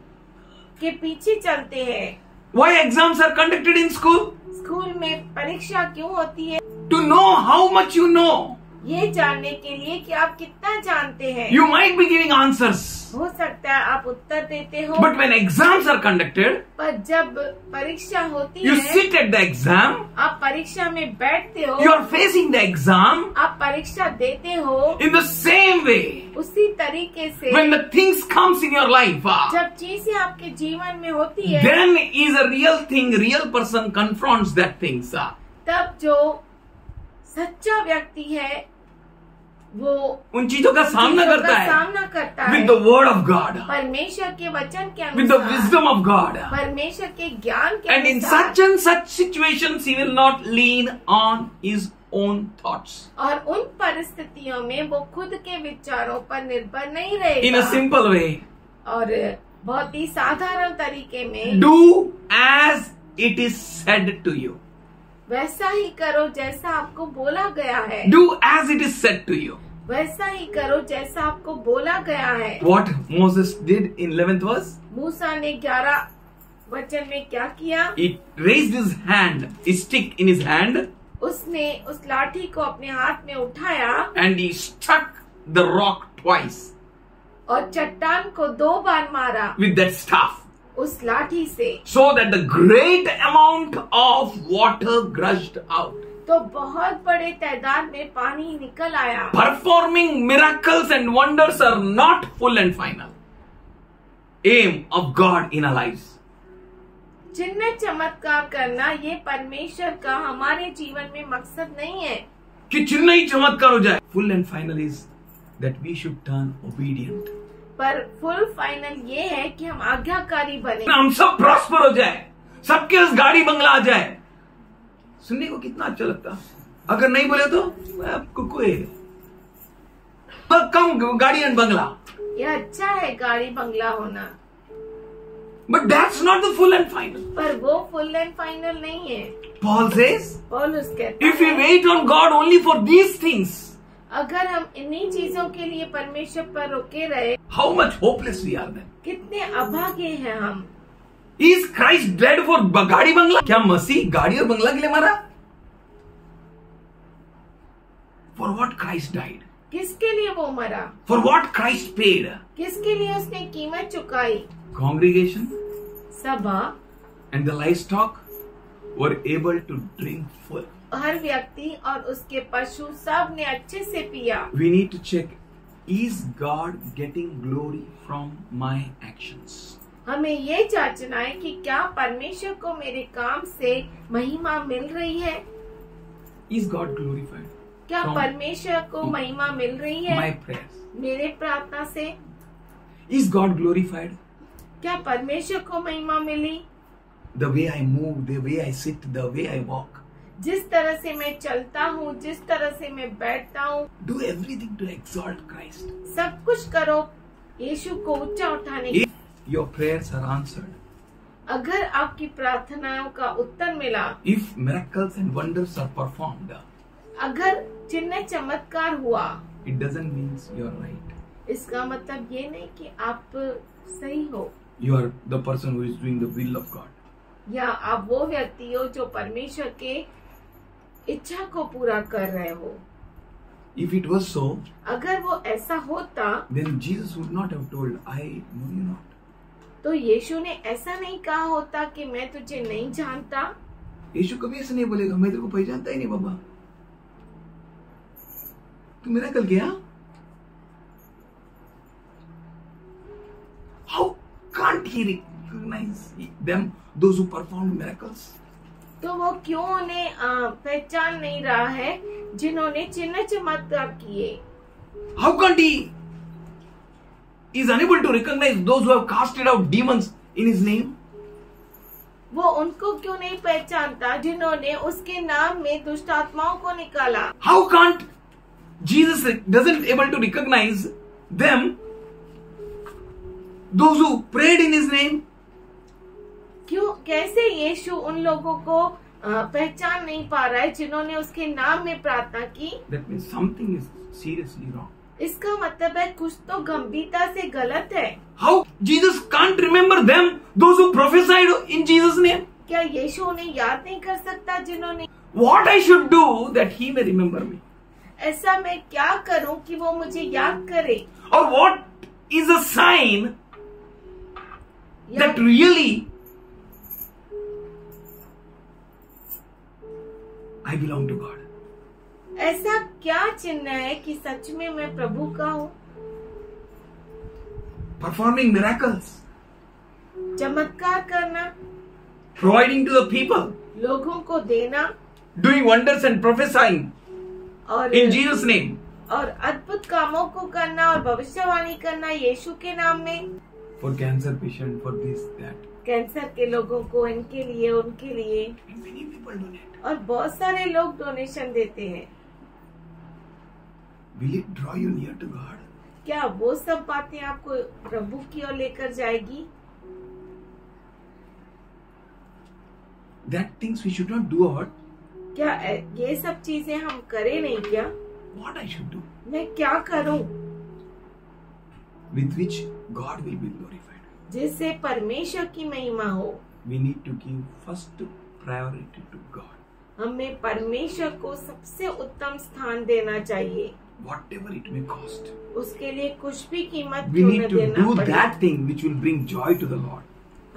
के पीछे चलते हैं। Why exams are conducted in school? School में परीक्षा क्यों होती है? To know how much you know. ये जानने के लिए कि आप कितना जानते हैं। You might be giving answers. हो सकता है आप उत्तर देते हो। But when exams are conducted, पर जब परीक्षा होती you है, sit at the exam, आप परीक्षा में बैठते हो, you are facing the exam आप परीक्षा देते हो in the same way. उसी तरीके से When the things comes in your life, जब चीजें आपके जीवन में होती है, then is a real thing, real person confronts that things. तब जो सच्चा व्यक्ति है वो उन चीजों का सामना करता है सामना करता है with the word of God, परमेश्वर के वचन के विद द अनुसार, विजडम ऑफ गॉड. परमेश्वर के ज्ञान के And in अनुसार. such and such situations, he will not lean on his own thoughts. और उन परिस्थितियों में वो खुद के विचारों पर निर्भर नहीं In a रहेगा simple way, और बहुत ही साधारण तरीके में do as it is said to you. वैसा ही करो जैसा आपको बोला गया है. Do as it is said to you. वैसा ही करो जैसा आपको बोला गया है. What Moses did in 11th verse? मूसा ने 11 वचन में क्या किया? He raised his hand, his stick in his hand, उसने उस लाठी को अपने हाथ में उठाया and he struck the rock twice और चट्टान को 2 बार मारा with that staff, उस लाठी से. so that the great amount of water gushed out. तो बहुत बड़े तादाद में पानी निकल आया. Performing miracles and wonders are not full and final aim of God in our lives. चिन्ह चमत्कार करना ये परमेश्वर का हमारे जीवन में मकसद नहीं है कि चिन्ह ही चमत्कार हो जाए. Full and final is that we should turn obedient. पर फुल फाइनल ये है कि हम आज्ञाकारी बने. हम सब प्रॉस्पर हो जाए, सबके पास गाड़ी बंगला आ जाए. सुनने को कितना अच्छा लगता. अगर नहीं बोले तो आपको कोई कम गाड़ी एंड बंगला. ये अच्छा है गाड़ी बंगला होना, But that's not the full and final. पर वो फुल एंड फाइनल नहीं है. Paul says, पौलुस कहता if we है wait on God only for these things, अगर हम इन्हीं चीजों के लिए परमेश्वर पर रुके रहे, how much hopeless we are then. कितने अभागे हैं हम. Is Christ dead for गाड़ी बंगला? क्या मसीह गाड़ी और बंगला के लिए मरा? For what Christ died? किसके लिए वो मरा? For what Christ paid? किसके लिए उसने कीमत चुकाई? Congregation सभा and the livestock were able to drink full. हर व्यक्ति और उसके पशु सब ने अच्छे से पिया. We need to check, is God getting glory from my actions? हमें ये जांचना है कि क्या परमेश्वर को मेरे काम से महिमा मिल रही है. Is God glorified? क्या from परमेश्वर को महिमा मिल रही है my prayers? मेरे प्रार्थना से? Is God glorified? क्या परमेश्वर को महिमा मिली? The way I move, the way I sit, the way I walk. जिस तरह से मैं चलता हूँ, जिस तरह से मैं बैठता हूँ, Do everything to exalt Christ. सब कुछ करो यीशु को ऊंचा उठाने के. If your prayers are answered, अगर आपकी प्रार्थनाओं का उत्तर मिला, if miracles and wonders are performed, अगर चिन्ह चमत्कार हुआ, it doesn't mean you're right. इसका मतलब ये नहीं कि आप सही हो You are the person who is doing the will of God. या आप वो व्यक्ति हो जो परमेश्वर के इच्छा को पूरा कर रहे हो. If it was so, अगर वो ऐसा होता then Jesus would not have told, I know you not. तो यीशु ने ऐसा नहीं कहा होता कि मैं तुझे नहीं जानता. यीशु कभी ऐसा नहीं बोलेगा, मैं तेरे को पहचानता ही नहीं बाबा, तू मिरेकल किया. How can't he recognize them, those who performed miracles? तो वो क्यों उन्हें पहचान नहीं रहा है जिन्होंने चिन्ह चमत्कार किए? How can't he is unable to recognize those who have casted out demons in his name? वो उनको क्यों नहीं पहचानता जिन्होंने उसके नाम में दुष्ट आत्माओं को निकाला? How can't Jesus doesn't able to recognize them, those who prayed in his name? क्यों कैसे यीशु उन लोगों को पहचान नहीं पा रहा है जिन्होंने उसके नाम में प्रार्थना की? That means something is seriously wrong. इसका मतलब है कुछ तो गंभीरता से गलत है. How Jesus can't remember them, those who prophesied in Jesus' name? क्या यीशु उन्हें याद नहीं कर सकता जिन्होंने? What I should do that he may remember me? ऐसा मैं क्या करूं कि वो मुझे याद करे? Or what is a sign that really I belong to God? ऐसा क्या चिन्ह है कि सच में मैं प्रभु का हूँ? Performing miracles, चमत्कार करना, providing to the people, लोगों को देना doing wonders and prophesying और in Jesus' name. और अद्भुत कामों को करना और भविष्यवाणी करना यीशु के नाम में। For cancer patient, for this, that. Cancer के लोगों को, इनके लिए, उनके लिए। And many people donate. और बहुत सारे लोग डोनेशन देते हैं। Will it draw you near to God? क्या वो सब बातें आपको प्रभु की ओर लेकर जाएगी? That things we should not do or what? क्या ये सब चीजें हम करें नहीं क्या? What I should do? मैं क्या करूं With which God will be glorified. जिससे परमेश्वर की महिमा हो? We need to give first priority to God. हमें परमेश्वर को सबसे उत्तम स्थान देना चाहिए, Whatever it may cost. उसके लिए कुछ भी कीमत We क्यों need न to देना do पड़े। that thing which will bring joy to the Lord.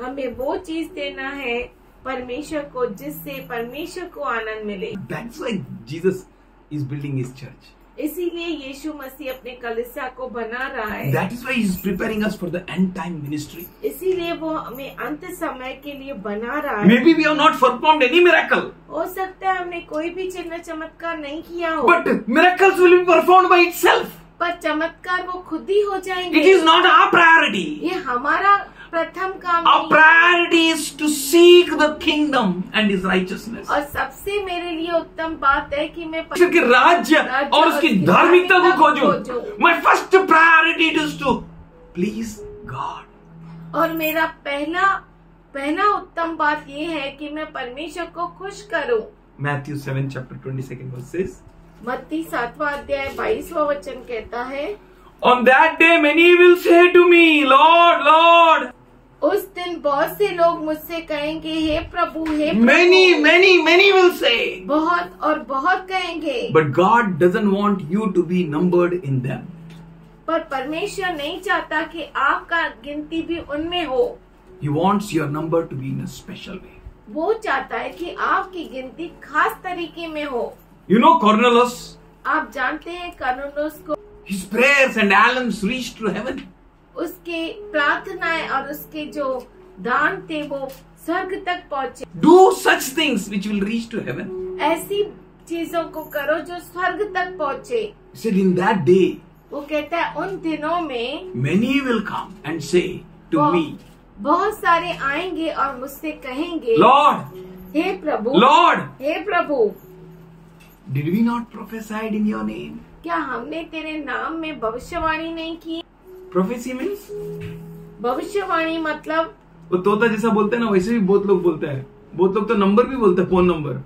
हमें वो चीज देना है परमेश्वर को जिससे परमेश्वर को आनंद मिले। That's why Jesus is building his church. इसीलिए यीशु मसीह अपने कलीसिया को बना रहा है। That is why he is preparing us for the end time ministry. इसीलिए वो हमें अंत समय के लिए बना रहा है। Maybe we have not performed any miracle, हो सकता है हमने कोई भी चिन्ह चमत्कार नहीं किया हो, but miracles will be performed by itself. पर चमत्कार वो खुद ही हो जाएंगे। It is not our priority. ये हमारा प्रथम काम Our नहीं है। priority is to seek the kingdom and his righteousness. और सबसे मेरे लिए उत्तम बात है कि मैं परमेश्वर के राज्य और उसकी धार्मिकता को खोजूं। My first priority is to please God. और मेरा पहला उत्तम बात ये है कि मैं परमेश्वर को खुश करूं। Matthew 7 chapter 22nd verse says, मत्ती 7वां अध्याय 22वां वचन कहता है, On that day many will say to me, Lord, Lord. उस दिन बहुत से लोग मुझसे कहेंगे, हे प्रभु, हे प्रभु। Many will say. बहुत और बहुत कहेंगे। But God doesn't want you to be numbered in them. पर परमेश्वर नहीं चाहता कि आपका गिनती भी उनमें हो। He wants your number to be in a special way. वो चाहता है कि आपकी गिनती खास तरीके में हो। You know Cornelius, आप जानते हैं कर्नेलियुस को, his prayers and alms reached to heaven. उसके प्रार्थनाएं और उसके जो दान थे वो स्वर्ग तक पहुँचे। Do such things which will reach to heaven. ऐसी चीजों को करो जो स्वर्ग तक पहुँचे। He said, in that day, वो कहता है उन दिनों में many will come and say to me, बहुत सारे आएंगे और मुझसे कहेंगे, Lord, hey Prabhu, Lord, hey Prabhu, did we not prophesy in your name? क्या हमने तेरे नाम में भविष्यवाणी नहीं की? Prophecy means भविष्यवाणी मतलब वो तोता जैसा बोलते हैं ना, वैसे भी बहुत लोग बोलते हैं। बहुत लोग तो नंबर भी बोलते हैं, फोन नंबर,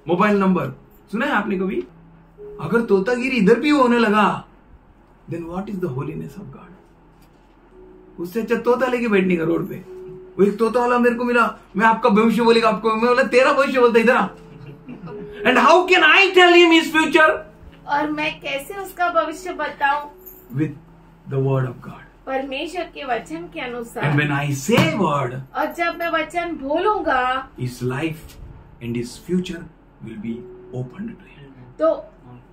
मोबाइल नंबर। सुना है आपने कभी? अगर तोतागिरी इधर भी होने लगा, then what is the holiness of God? उससे अच्छा तोता लेके बैठने का रोड पे। वो एक तोता वाला मेरे को मिला, मैं आपका भविष्य बोलेगा आपको, मैं बोला तेरा भविष्य बोलता इधर आ। And how can I tell him his future? और मैं कैसे उसका भविष्य बताऊं? With the word of God. परमेश्वर के वचन के And अनुसार। when I say word, और जब मैं वचन बोलूंगा his life and his future will be opened to him. तो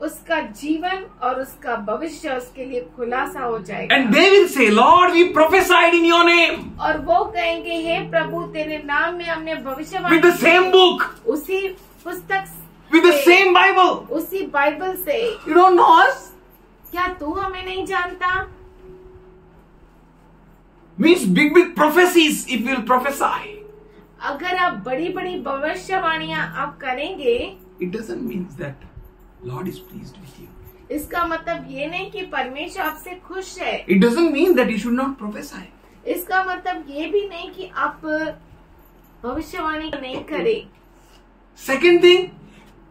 उसका जीवन और उसका भविष्य उसके लिए खुलासा हो जाएगा। And they will say, Lord, we prophesied in your name. और वो कहेंगे, हे प्रभु, तेरे नाम में हमने भविष्यवाणी With the same book. उसी पुस्तक With the same Bible. उसी बाइबल से। You don't know us? क्या तू हमें नहीं जानता? Means big prophecies if you will prophesy. अगर आप बड़ी बड़ी भविष्यवाणियां आप करेंगे, It doesn't mean that Lord is pleased with you. इसका मतलब ये नहीं कि परमेश्वर आपसे खुश है। It doesn't mean that you should not prophesy. इसका मतलब ये भी नहीं कि आप भविष्यवाणी नहीं करें। Second thing,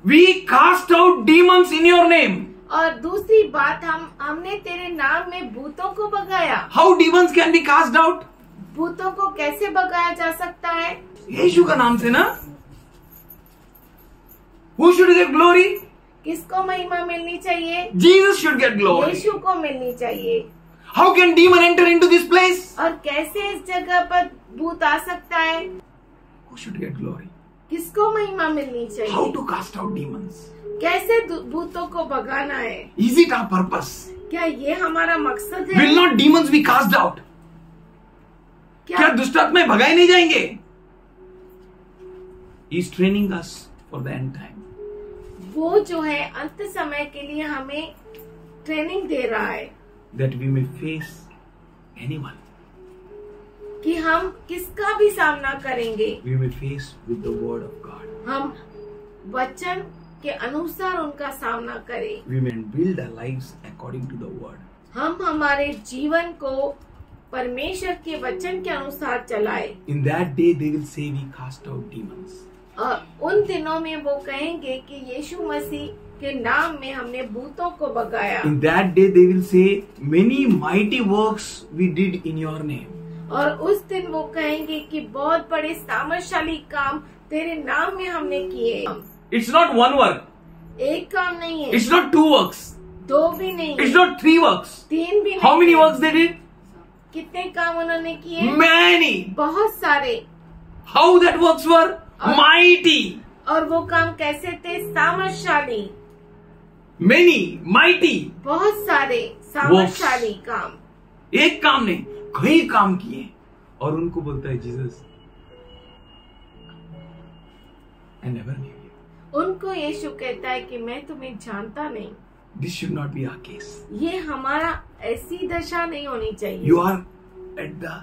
we cast out demons in your name. और दूसरी बात, हमने तेरे नाम में भूतों को भगाया। How demons can be cast out? भूतों को कैसे भगाया जा सकता है? यीशु का नाम से ना। Who should get glory? किसको महिमा मिलनी चाहिए? Jesus should get glory. यीशु को मिलनी चाहिए। How can demon enter into this place? और कैसे इस जगह पर भूत आ सकता है? Who should get glory? किसको महिमा मिलनी How चाहिए? to cast out demons? कैसे भूतों को भगाना है? Is it our purpose? क्या ये हमारा मकसद है? Will not demons be cast out? क्या दुष्टात्माएं भगाए नहीं जाएंगे? He is training us for the end time. वो जो है अंत समय के लिए हमें ट्रेनिंग दे रहा है that we may face anyone. कि हम किसका भी सामना करेंगे, We may face with the word of God. हम वचन के अनुसार उनका सामना करें। We may build our lives according to the word. हम हमारे जीवन को परमेश्वर के वचन के अनुसार चलाए। In that day they will say we cast out demons. और उन दिनों में वो कहेंगे कि यीशु मसीह के नाम में हमने भूतों को भगाया। In that day they will say many mighty works we did in your name. और उस दिन वो कहेंगे कि बहुत बड़े सामर्थशाली काम तेरे नाम में हमने किए। It's not one work. एक काम नहीं है, It's not two works. दो भी नहीं It's है, not three works. तीन भी नहीं। How many है। works they did? कितने काम उन्होंने किए? Many. बहुत सारे। How that works were? Mighty. और वो काम कैसे थे? सामर्थशाली। Many. Mighty. बहुत सारे सामर्थशाली काम। एक काम नहीं, कई काम किए। और उनको बोलता है Jesus, I never knew you. उनको यीशु कहता है कि मैं तुम्हें जानता नहीं। This should not be our case. ये हमारा ऐसी दशा नहीं होनी चाहिए। You are at the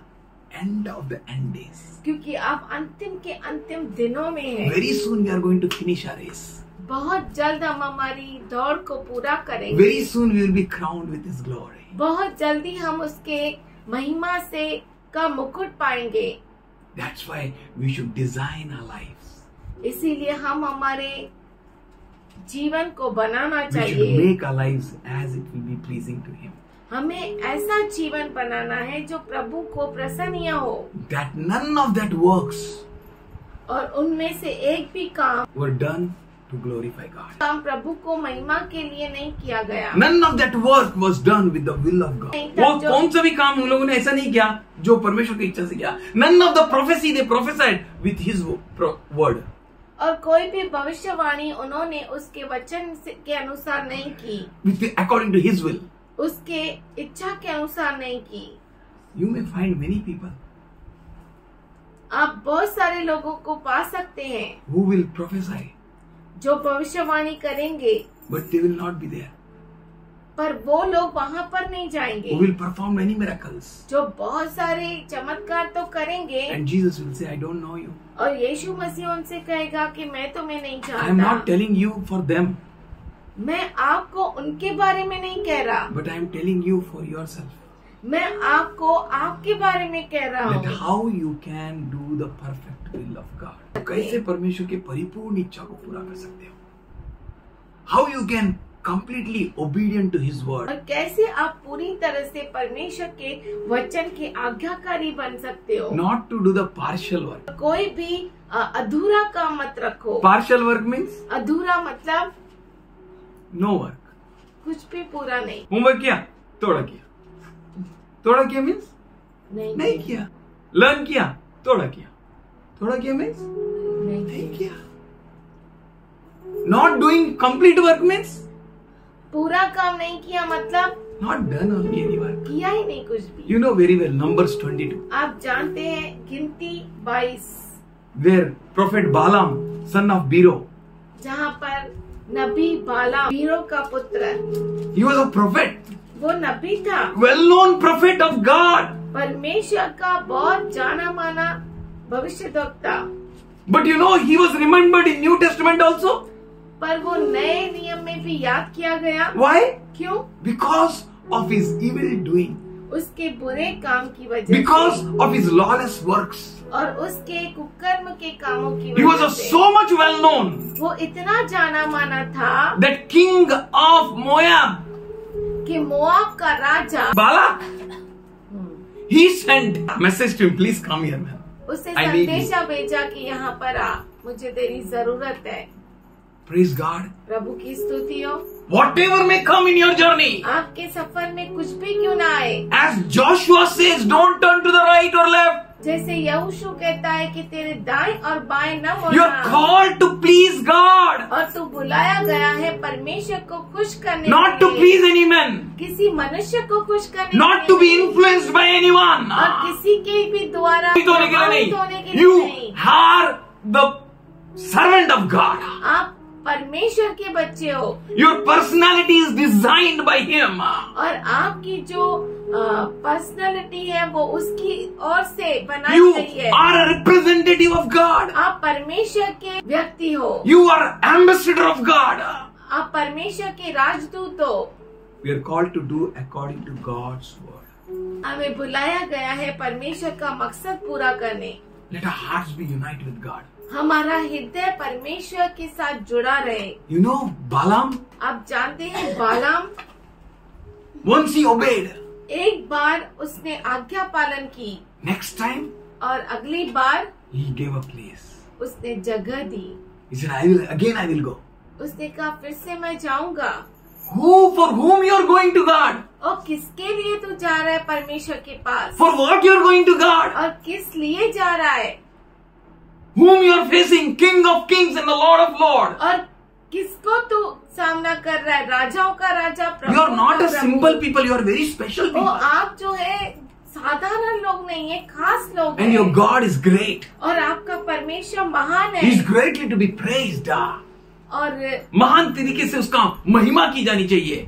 end of the end days. क्योंकि आप अंतिम के अंतिम दिनों में हैं। Very soon we are going to finish our race. बहुत जल्द हम हमारी दौड़ को पूरा करेंगे। Very soon we will be crowned with His glory. बहुत जल्दी हम उसके महिमा से का मुकुट पाएंगे। That's why we should design our lives. इसीलिए हम हमारे जीवन को बनाना We should चाहिए। make our lives as it will be pleasing to Him. हमें ऐसा जीवन बनाना है जो प्रभु को प्रसन्न हो। That none of that works और उनमें से एक भी काम were done to glorify God. काम प्रभु को महिमा के लिए नहीं किया गया। None of that work was done with the will of God. वो कौन सा भी काम उन लोगों ने ऐसा नहीं किया जो परमेश्वर की इच्छा से किया। None of the prophecy they prophesied with His word. और कोई भी भविष्यवाणी उन्होंने उसके वचन के अनुसार नहीं की, According to His will. उसके इच्छा के अनुसार नहीं की। You may find many people आप बहुत सारे लोगों को पा सकते हैं who will prophesy, जो भविष्यवाणी करेंगे, but they will not be there. पर वो लोग वहाँ पर नहीं जाएंगे। Who will perform many miracles. जो बहुत सारे चमत्कार तो करेंगे, And Jesus will say, I don't know you. और यीशु मसीह उनसे कहेगा कि मैं तुम्हें नहीं I am not जानता। telling you for them, मैं आपको उनके बारे में नहीं कह रहा, but I am telling you for yourself. मैं आपको आपके बारे में कह रहा That हूँ। how you can do the perfect will of God. कैसे परमेश्वर के परिपूर्ण इच्छा को पूरा कर सकते हो? How you can completely obedient to His word. और कैसे आप पूरी तरह से परमेश्वर के वचन के आज्ञाकारी बन सकते हो। Not to do the partial work. कोई भी अधूरा काम मत रखो। Partial work means अधूरा मतलब no work. कुछ भी पूरा नहीं। होमवर्क किया, थोड़ा किया। थोड़ा किया मीन्स नहीं किया। लर्न किया, थोड़ा किया। थोड़ा किया मीन्स नहीं किया। Not doing complete work means पूरा काम नहीं किया मतलब not done only any work. किया ही नहीं कुछ भी। You know very well Numbers 22, आप जानते हैं गिनती 22, where prophet Balaam, son of Beor, जहाँ पर नबी बालाम, बीरो का पुत्र, he was a prophet, वो नबी था, well-known prophet of God. परमेश्वर का बहुत जाना माना भविष्यद्वक्ता। But you know he was remembered in New Testament also. पर वो नए नियम में भी याद किया गया। Why? क्यों? Because of his evil doing. उसके बुरे काम की वजह Because से of his lawless works. और उसके कुकर्म के कामों की He was वजह से so much well known वो इतना जाना माना था that king of Moab, कि मोआब का राजा Balak, he sent a message to him, please come here man. उसे I need संदेशा भेजा कि यहाँ पर आ, मुझे तेरी जरूरत है। Praise God. प्रभु की स्तुति हो। Whatever may come in your journey, आपके सफर में कुछ भी क्यों ना आए, as Joshua says, don't turn to the right or left. जैसे यहोशू कहता है कि तेरे दाएं और बाएं न You are मुड़ना, called to please God, और तू बुलाया गया है परमेश्वर को खुश करने not के to लिए, please any man, किसी मनुष्य को खुश करने not के to be लिए, influenced by anyone. और किसी के भी द्वारा प्रभावित होने के लिए प्रभावित होने नहीं. के लिए नहीं। You are the servant of God. आप परमेश्वर के बच्चे हो Your personality is designed by Him. और आपकी जो पर्सनालिटी है वो उसकी ओर से बनाई You गई है। are a representative of God. आप परमेश्वर के व्यक्ति हो, You are ambassador of God. आप परमेश्वर के राजदूत हो। We are called to do according to God's word. हमें बुलाया गया है परमेश्वर का मकसद पूरा करने। Let our hearts be united with God. हमारा हृदय परमेश्वर के साथ जुड़ा रहे। You know, Balaam, आप जानते हैं बालाम, once he obeyed, एक बार उसने आज्ञा पालन की, next time और अगली बार he gave a place. उसने जगह दी। He said, I will go. उसने कहा फिर से मैं जाऊंगा। For whom you are going to God? और किसके लिए तू जा रहा है परमेश्वर के पास? For what you are going to God? और किस लिए जा रहा है? Whom you are facing, King of Kings and the Lord of Lords. और किसको तू सामना कर रहा है? राजाओं का राजा, प्रभु You are not का a Prabhu. simple people, you are very special वो people. आप जो है साधारण लोग नहीं है, खास लोग And your हैं। God is great. और आपका परमेश्वर महान He is है greatly to be praised. और महान तरीके से उसका महिमा की जानी चाहिए।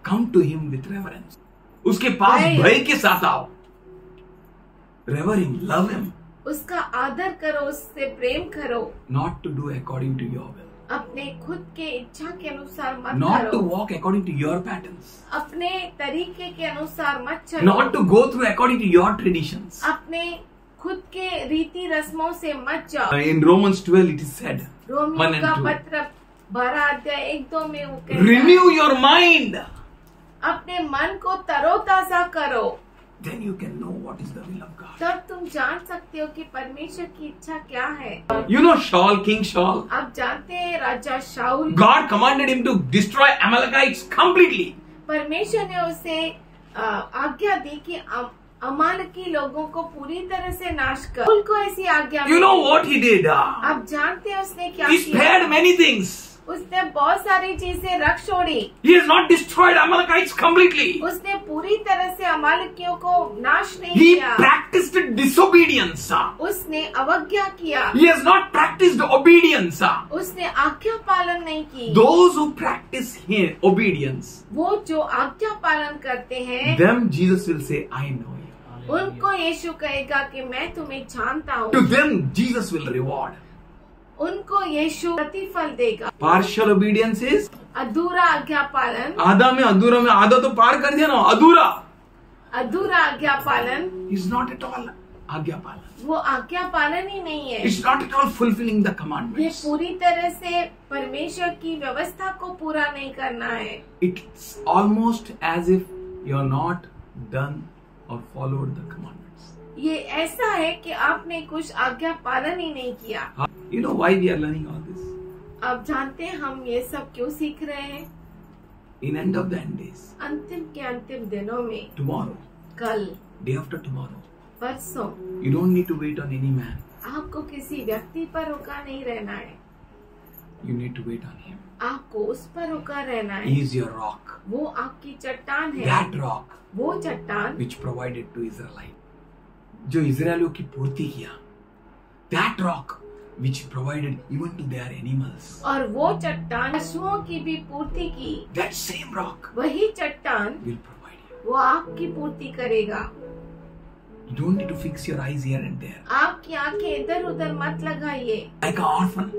Come to him with reverence. उसके पास भय के साथ आओ। Revere him, love him. उसका आदर करो, उससे प्रेम करो। Not to do according to your will. अपने खुद के इच्छा के अनुसार मत Not to करो, walk according to your patterns. अपने तरीके के अनुसार मत चलो, Not to go through according to your traditions. अपने खुद के रीति रस्मों से मत जाओ। In Romans 12 it is said, 1 Romeo and का 2. पत्र 12 अध्याय 1-2 में वो कहता Renew है, your mind. अपने मन को तरोताजा करो, Then you can know what is the will of God. तब तुम जान सकते हो कि परमेश्वर की इच्छा क्या है। You know Saul, King Saul. आप जानते हैं राजा शाऊल, God commanded him to destroy Amalekites completely. परमेश्वर ने उसे आज्ञा दी कि अमालेकी लोगों को पूरी तरह से नाश कर। शाऊल को ऐसी आज्ञा You know milli. what he did? आप जानते हैं उसने क्या He किया? spared many things. उसने बहुत सारी चीजें रख छोड़ी। He has not destroyed Amalekites completely. उसने पूरी तरह से अमालेकियों को नाश नहीं He किया। practiced disobedience. उसने अवज्ञा किया। He has not practiced obedience. उसने आज्ञा पालन नहीं की। Those who practice here obedience, वो जो आज्ञा पालन करते हैं them Jesus will say, I know you. उनको यीशु कहेगा कि मैं तुम्हें जानता हूँ। To them Jesus will reward. उनको यीशु प्रतिफल देगा। Partial obedience is अधूरा आज्ञा पालन, आधा में अधूरा में आधा तो पार कर दिया ना, अधूरा अधूरा आज्ञा पालन is not at all आज्ञा पालन. वो आज्ञा पालन ही नहीं है। It's not at all fulfilling the ये commandments. पूरी तरह से परमेश्वर की व्यवस्था को पूरा नहीं करना है। It's almost as if you're not done or followed the commandments. ये ऐसा है कि आपने कुछ आज्ञा पालन ही नहीं किया। You know why we are learning all this? आप जानते हैं हम ये सब क्यों सीख रहे हैं? In end of the end days, अंतिम के अंतिम दिनों में, tomorrow, कल, day after tomorrow, परसों, you don't need to wait on any man. आपको किसी व्यक्ति पर रुका नहीं रहना है। You need to wait on him. आपको उस पर रुका रहना है। He is your rock. वो आपकी चट्टान है। That rock वो चट्टान which provided to Israelite. जो इजरायलियों की पूर्ति किया. That rock which provided even to their animals. और वो चट्टान पशुओं की भी पूर्ति की। That same rock वही चट्टान will provide you. वो आपकी पूर्ति करेगा। You don't need to fix your eyes here and there. आपकी आंखें इधर उधर मत लगाइए Like an orphan,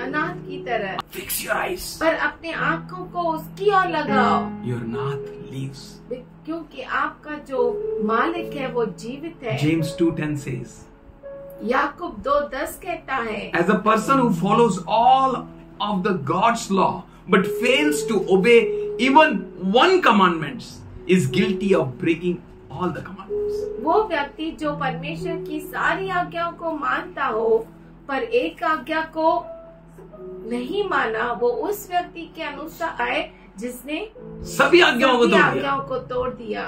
अनाथ की तरह, fix your eyes. पर अपने आंखों को उसकी ओर लगाओ, Your nath lives. क्योंकि आपका जो मालिक है वो जीवित है। James 2:10 says, याकूब 2:10 कहता है, as a person who follows all of the God's law but fails to obey even one commandment is guilty of breaking all the commandments. वो व्यक्ति जो परमेश्वर की सारी आज्ञाओं को मानता हो पर एक आज्ञा को नहीं माना, वो उस व्यक्ति के अनुसार है जिसने सभी आज्ञाओं को सभी तोड़ दिया. आज्ञाओं को तोड़ दिया।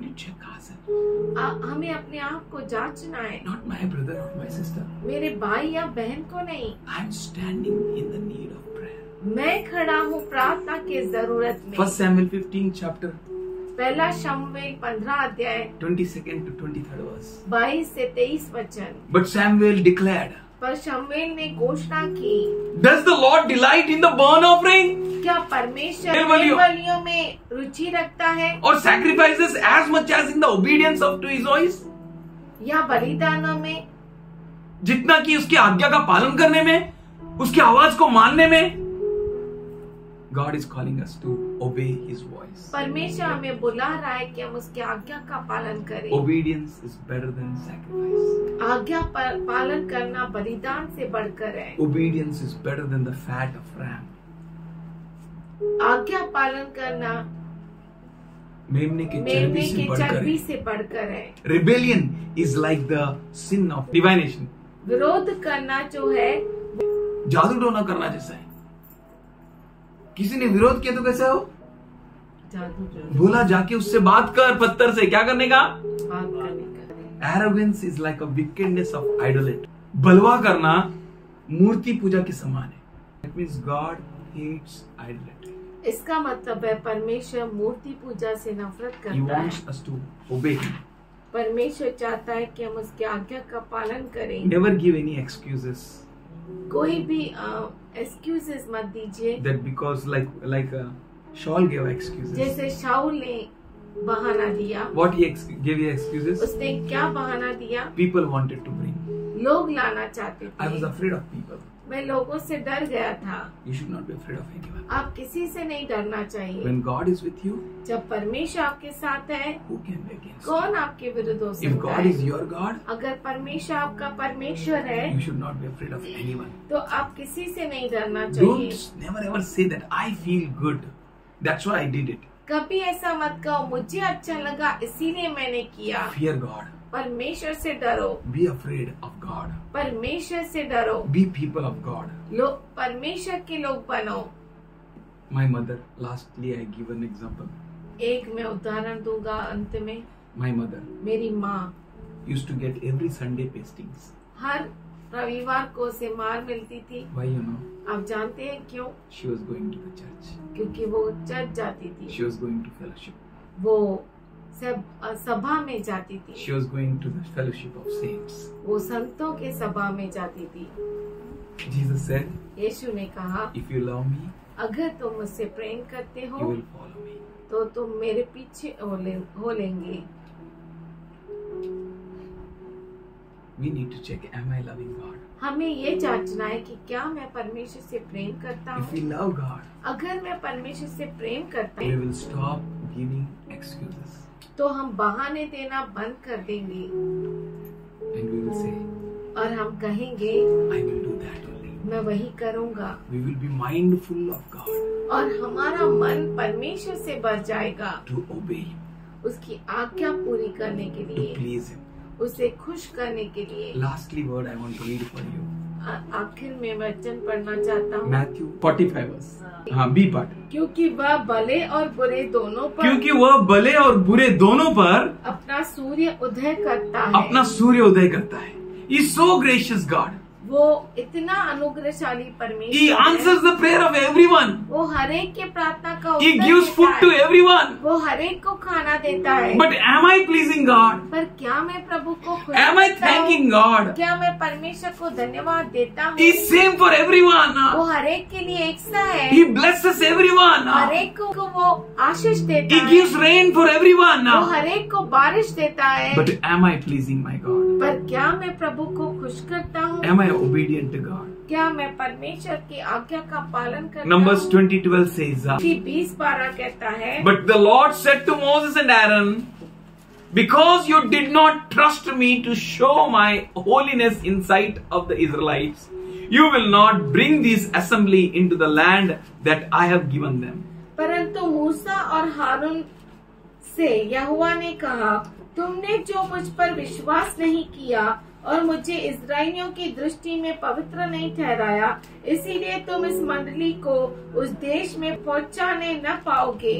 You check ourselves. हमें अपने आप को जांचना है, Not my brother or my sister. मेरे भाई या बहन को नहीं। I'm standing in the need of prayer. मैं खड़ा हूँ प्रार्थना की जरूरत में। 1 Samuel 15 chapter पहला शमूएल 15 अध्याय 22nd to 23rd verse. 22 से 23 वचन। But Samuel declared, पर शमूएल ने घोषणा की, Does the Lord delight in the burnt offering? क्या परमेश्वर मेलबलियों मेलबलियों में रुचि रखता है Or sacrifices as much as in the obedience of to his voice? या बलिदानों में? जितना कि उसकी आज्ञा का पालन करने में, उसकी आवाज को मानने में। God is calling us to obey his voice. परमेश्वर हमें बुला रहा है कि हम उसकी आज्ञा का पालन करें। Obedience is better than sacrifice. आज्ञा पालन करना बलिदान से बढ़कर है। Obedience is better than the fat of ram. आज्ञा पालन करना मेमने के मेमने चर्बी के से बढ़कर चर्बी से बढ़कर है। Rebellion is like the sin of divination. विरोध करना जो है जादू टोना करना जैसा है। किसी ने विरोध किया तो कैसा हो? जादू बोला जाके उससे बात कर, पत्थर से। क्या करने का? बात करने का। Arrogance is like a wickedness of idolatry. बलवा करना मूर्ति पूजा के समान है। That means God hates idolatry. इसका मतलब है परमेश्वर मूर्ति पूजा से नफरत He करता है। wants us to obey him. परमेश्वर चाहता है कि हम उसकी आज्ञा का पालन करें। Never give any excuses कोई भी एक्सक्यूजेस मत दीजिए। that because like Shaul gave excuses. जैसे शाऊल ने बहाना दिया। What he gave you excuses? उसने क्या बहाना दिया? People wanted to bring. लोग लाना चाहते I was थे। afraid of people. मैं लोगों से डर गया था। You should not be afraid of anyone. आप किसी से नहीं डरना चाहिए। When God is with you, जब परमेश्वर आपके साथ है, who can be against you? कौन आपके विरुद्ध हो If सकता God is है? your God, अगर परमेश्वर आपका परमेश्वर है, you should not be afraid of anyone. तो आप किसी से नहीं डरना चाहिए। Don't never ever say that I feel good. That's why I did it. कभी ऐसा मत कहो मुझे अच्छा लगा इसीलिए मैंने किया। Fear God. परमेश्वर से डरो। Be afraid of God. परमेश्वर से डरो। Be people of God. लोग परमेश्वर के लोग बनो। My mother, lastly I give an example. एक मैं उदाहरण दूंगा अंत में। My mother मेरी माँ used to get every Sunday pastings. हर रविवार को उसे मार मिलती थी। Why you know? आप जानते हैं क्यों? She was going to the church. क्योंकि वो चर्च जाती थी। She was going to fellowship. वो सभा में जाती थी। She was going to the fellowship of saints. वो संतों के सभा में जाती थी। Jesus said, यीशु ने कहा, if you love me, अगर तुम मुझसे प्रेम करते you हो will follow me. तो तुम मेरे पीछे हो लेंगे। We need to check, am I loving God? हमें ये जांचना है कि क्या मैं परमेश्वर से प्रेम करता If we हूँ। love God, अगर मैं परमेश्वर से प्रेम करता we हूँ will stop giving excuses तो हम बहाने देना बंद कर देंगे and we will say, और हम कहेंगे I will do that only. मैं वही करूँगा। We will be mindful of God और हमारा मन परमेश्वर से भर जाएगा to obey Him, उसकी आज्ञा पूरी करने के to लिए, please Him. उसे खुश करने के लिए। Lastly word I want to read for you. आखिर में वचन पढ़ना चाहता हूँ। Matthew 45 verse. हाँ, B part. क्योंकि वह भले और बुरे दोनों पर क्योंकि वह भले और बुरे दोनों पर अपना सूर्य उदय करता है। अपना सूर्य उदय करता है. He is so gracious God. वो इतना अनुग्रहशाली He परमेश्वर answers है। the prayer of everyone. वो हरेक के प्रार्थना का He उत्तर gives देता food to है। everyone. वो हरेक को खाना देता है। But am I pleasing God? पर क्या मैं प्रभु को खुश Am I करता हूँ? thanking God? क्या मैं परमेश्वर को धन्यवाद देता हूँ? He is same for everyone. वो हरेक के लिए एक सा है। He blesses everyone. हरेक को वो आशीष देता He है। gives rain for everyone. वो हरेक को बारिश देता है। But am I pleasing my God? पर क्या मैं प्रभु को खुश करता हूँ? Am I obedient to God? क्या मैं परमेश्वर की आज्ञा का पालन करता Numbers हूँ? 20:12 says, 20:12 कहता है, But the Lord said to Moses and Aaron, because you did not trust me to show my holiness in sight of the Israelites, you will not bring this assembly into the land that I have given them. परंतु मूसा और हारून से यहोवा ने कहा, तुमने जो मुझ पर विश्वास नहीं किया और मुझे इस्राएलियों की दृष्टि में पवित्र नहीं ठहराया, इसीलिए तुम इस मंडली को उस देश में पहुंचाने न पाओगे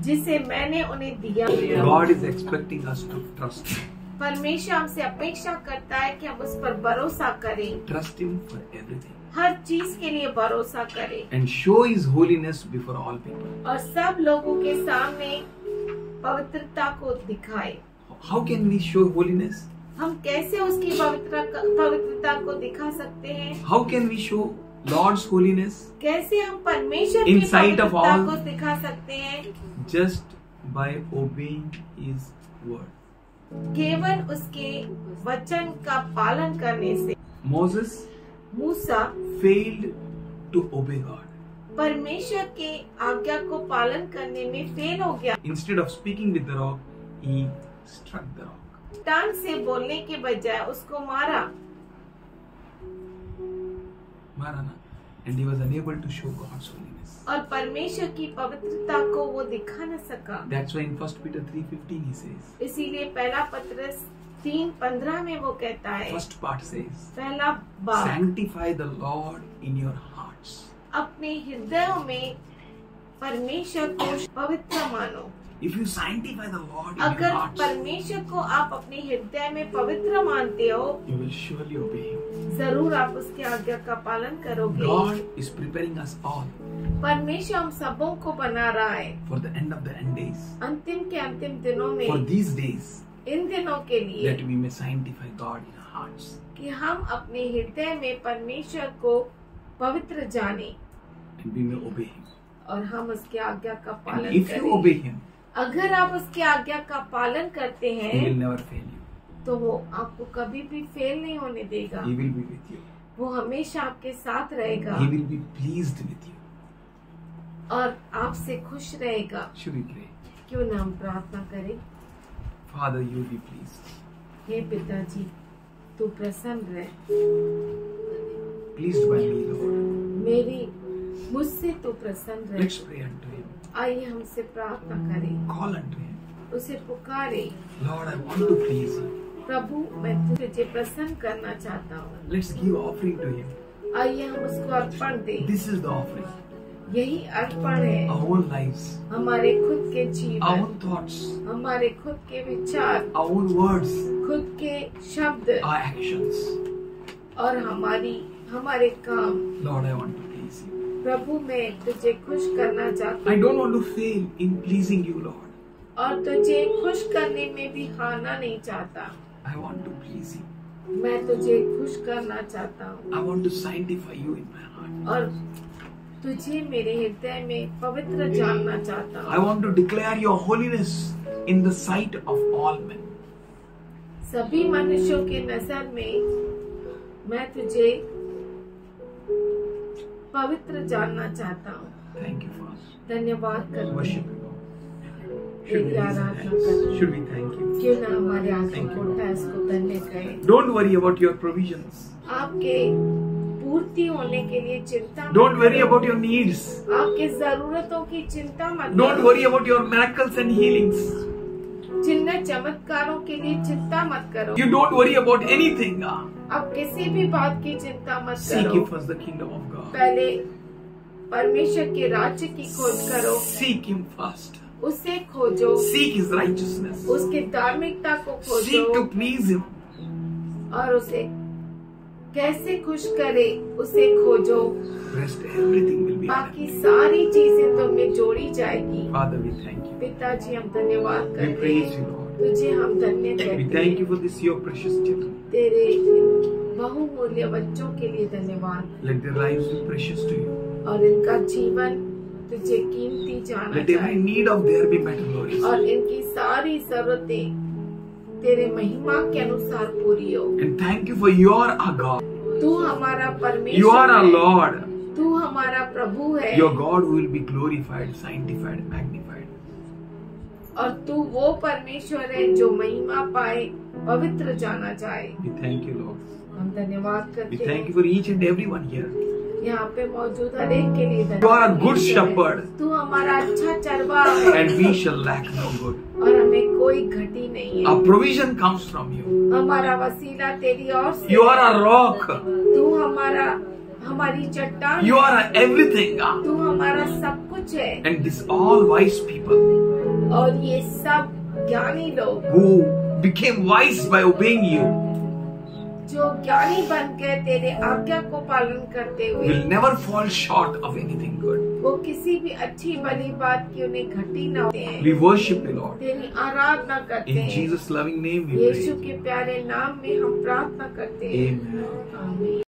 जिसे मैंने उन्हें दिया। God is expecting us to trust Him. परमेश्वर हमसे अपेक्षा करता है कि हम उस पर भरोसा करें, Trust Him for everything. हर चीज के लिए भरोसा करें And show His holiness before all people. और सब लोगों के सामने पवित्रता को दिखाए। How can we show holiness? हम कैसे उसकी पवित्रता को दिखा सकते हैं? How can we show Lord's holiness? कैसे हम परमेश्वर In की sight of पवित्रता all? को दिखा सकते हैं? Just by obeying His word. केवल उसके वचन का पालन करने से। Moses Musa failed to obey God. परमेश्वर के आज्ञा को पालन करने में फेल हो गया। Instead of speaking with the rock, he struck the rock. चट्टान से बोलने के बजाय उसको मारा। Marana. And he was unable to show God's holiness. और परमेश्वर की पवित्रता को वो दिखा न सका। That's why in 1 Peter 3:15 he says. इसीलिए पहला पत्रस 3:15 में वो कहता है, First part says, पहला बात, sanctify the Lord in your hearts. अपने हृदयों में परमेश्वर को पवित्र मानो। If you sanctify the Lord in your अगर hearts, परमेश्वर को आप अपने हृदय में पवित्र मानते हो, you will surely obey Him. जरूर आप उसकी आज्ञा का पालन करोगे। God is preparing us all परमेश्वर हम सबों को बना रहा है for the end of the end days. अंतिम के अंतिम दिनों For में, these days, इन दिनों के लिए that we may sanctify God in our hearts. कि हम अपने हृदय में परमेश्वर को पवित्र जाने And we may obey Him. और हम उसकी आज्ञा का And पालन if you करें। obey Him, अगर आप उसकी आज्ञा का पालन करते He will हैं never fail you. तो वो आपको कभी भी फेल नहीं होने देगा। He will be with you. वो हमेशा आपके साथ रहेगा He will be pleased with you. और आपसे खुश रहेगा। Should we pray? क्यों ना हम प्रार्थना करें? Father, you be pleased. हे पिताजी, तू प्रसन्न रह, Pleased by me, Lord. मुझसे तू प्रसन्न रह। Let's pray unto Him. आइए हमसे प्रार्थना करें, Call unto Him. उसे पुकारे। Lord, I want to please you. प्रभु, मैं तुझे प्रसन्न करना चाहता हूँ। Let's give offering to Him. आइए हम उसको अर्पण दें। This is the offering. यही अर्पण है। Our own lives, हमारे खुद के our जीवन, own thoughts, हमारे खुद के विचार, our own words, खुद के शब्द our actions. और हमारे काम। Lord, I want to please you. प्रभु, मैं तुझे खुश करना चाहता I हूँ don't want to fail in pleasing you, Lord. और तुझे खुश करने में भी हारना नहीं चाहता। I want to please you. मैं तुझे खुश करना चाहता हूँ I want to sanctify you in my heart. और तुझे मेरे हृदय में पवित्र जानना चाहता I हूँ। want to declare your holiness in the sight of all men. सभी मनुष्यों के नजर में मैं तुझे पवित्र जानना चाहता हूँ। Thank you, Father. धन्यवाद करते Worship हैं। you, Lord. Should we तेरी raise our आराधना hands? करें। Should we thank you? क्यों ना हमारे आंखों Thank को you. उठा इसको धन्य करें। Don't worry about your provisions. आपके पूर्ति होने के लिए चिंता मत Don't worry करो। about your needs. आपके जरूरतों की चिंता मत Don't करो। worry about your miracles and healings. चिन्ह चमत्कारों के लिए चिंता मत करो। You don't worry about anything. आप किसी भी बात की चिंता मत Seek करो। ye first the kingdom of God. पहले परमेश्वर के राज्य की खोज करो, Seek Him first. उसे खोजो, Seek His righteousness. उसकी धार्मिकता को Seek to खोजो please Him. और उसे कैसे खुश करे उसे खोजो। Rest, everything will be बाकी added. सारी चीजें तुम में जोड़ी जाएगी। Father, we thank you. पिताजी, हम धन्यवाद We करते praise हैं, you, Lord. तुझे हम धन्य We कहते thank हैं। you for this, your precious children. तेरे इन बहुमूल्य बच्चों के लिए धन्यवाद Let their lives be precious to you. और इनका जीवन तुझे कीमती जाना Let every चाहिए need of theirs be met, Lord. और इनकी सारी जरूरतें तेरे महिमा के अनुसार पूरी हो। And thank you for you are our God. तू हमारा परमेश्वर You are our है, Lord. तू हमारा प्रभु है Your God who will be glorified, sanctified, magnified. और तू वो परमेश्वर है जो महिमा पाए, पवित्र जाना चाहे। We thank you, Lord. हम धन्यवाद We करते thank हैं you for each and everyone here. यहाँ पे मौजूद हर एक के लिए You are a धन्यवाद। good shepherd. तू हमारा अच्छा चरवाहा है And we shall lack no good. और हमें कोई घटी नहीं है। Our provision comes from you. हमारा वसीला तेरी ओर से You है। are our rock. तू हमारी चट्टान You है। are our everything. तू हमारा सब कुछ है And this all wise people और ये सब ज्ञानी लोग who became wise by obeying you, जो ज्ञानी बनकर तेरे आज्ञा को पालन करते हुए will never fall short of anything good. वो किसी भी अच्छी भली बात की उन्हें घटी न होते हैं। We worship you, Lord. तेरी आराधना करते In हैं। Jesus' loving name we Yeshu pray. के प्यारे नाम में हम प्रार्थना करते हैं। Amen. आमीन।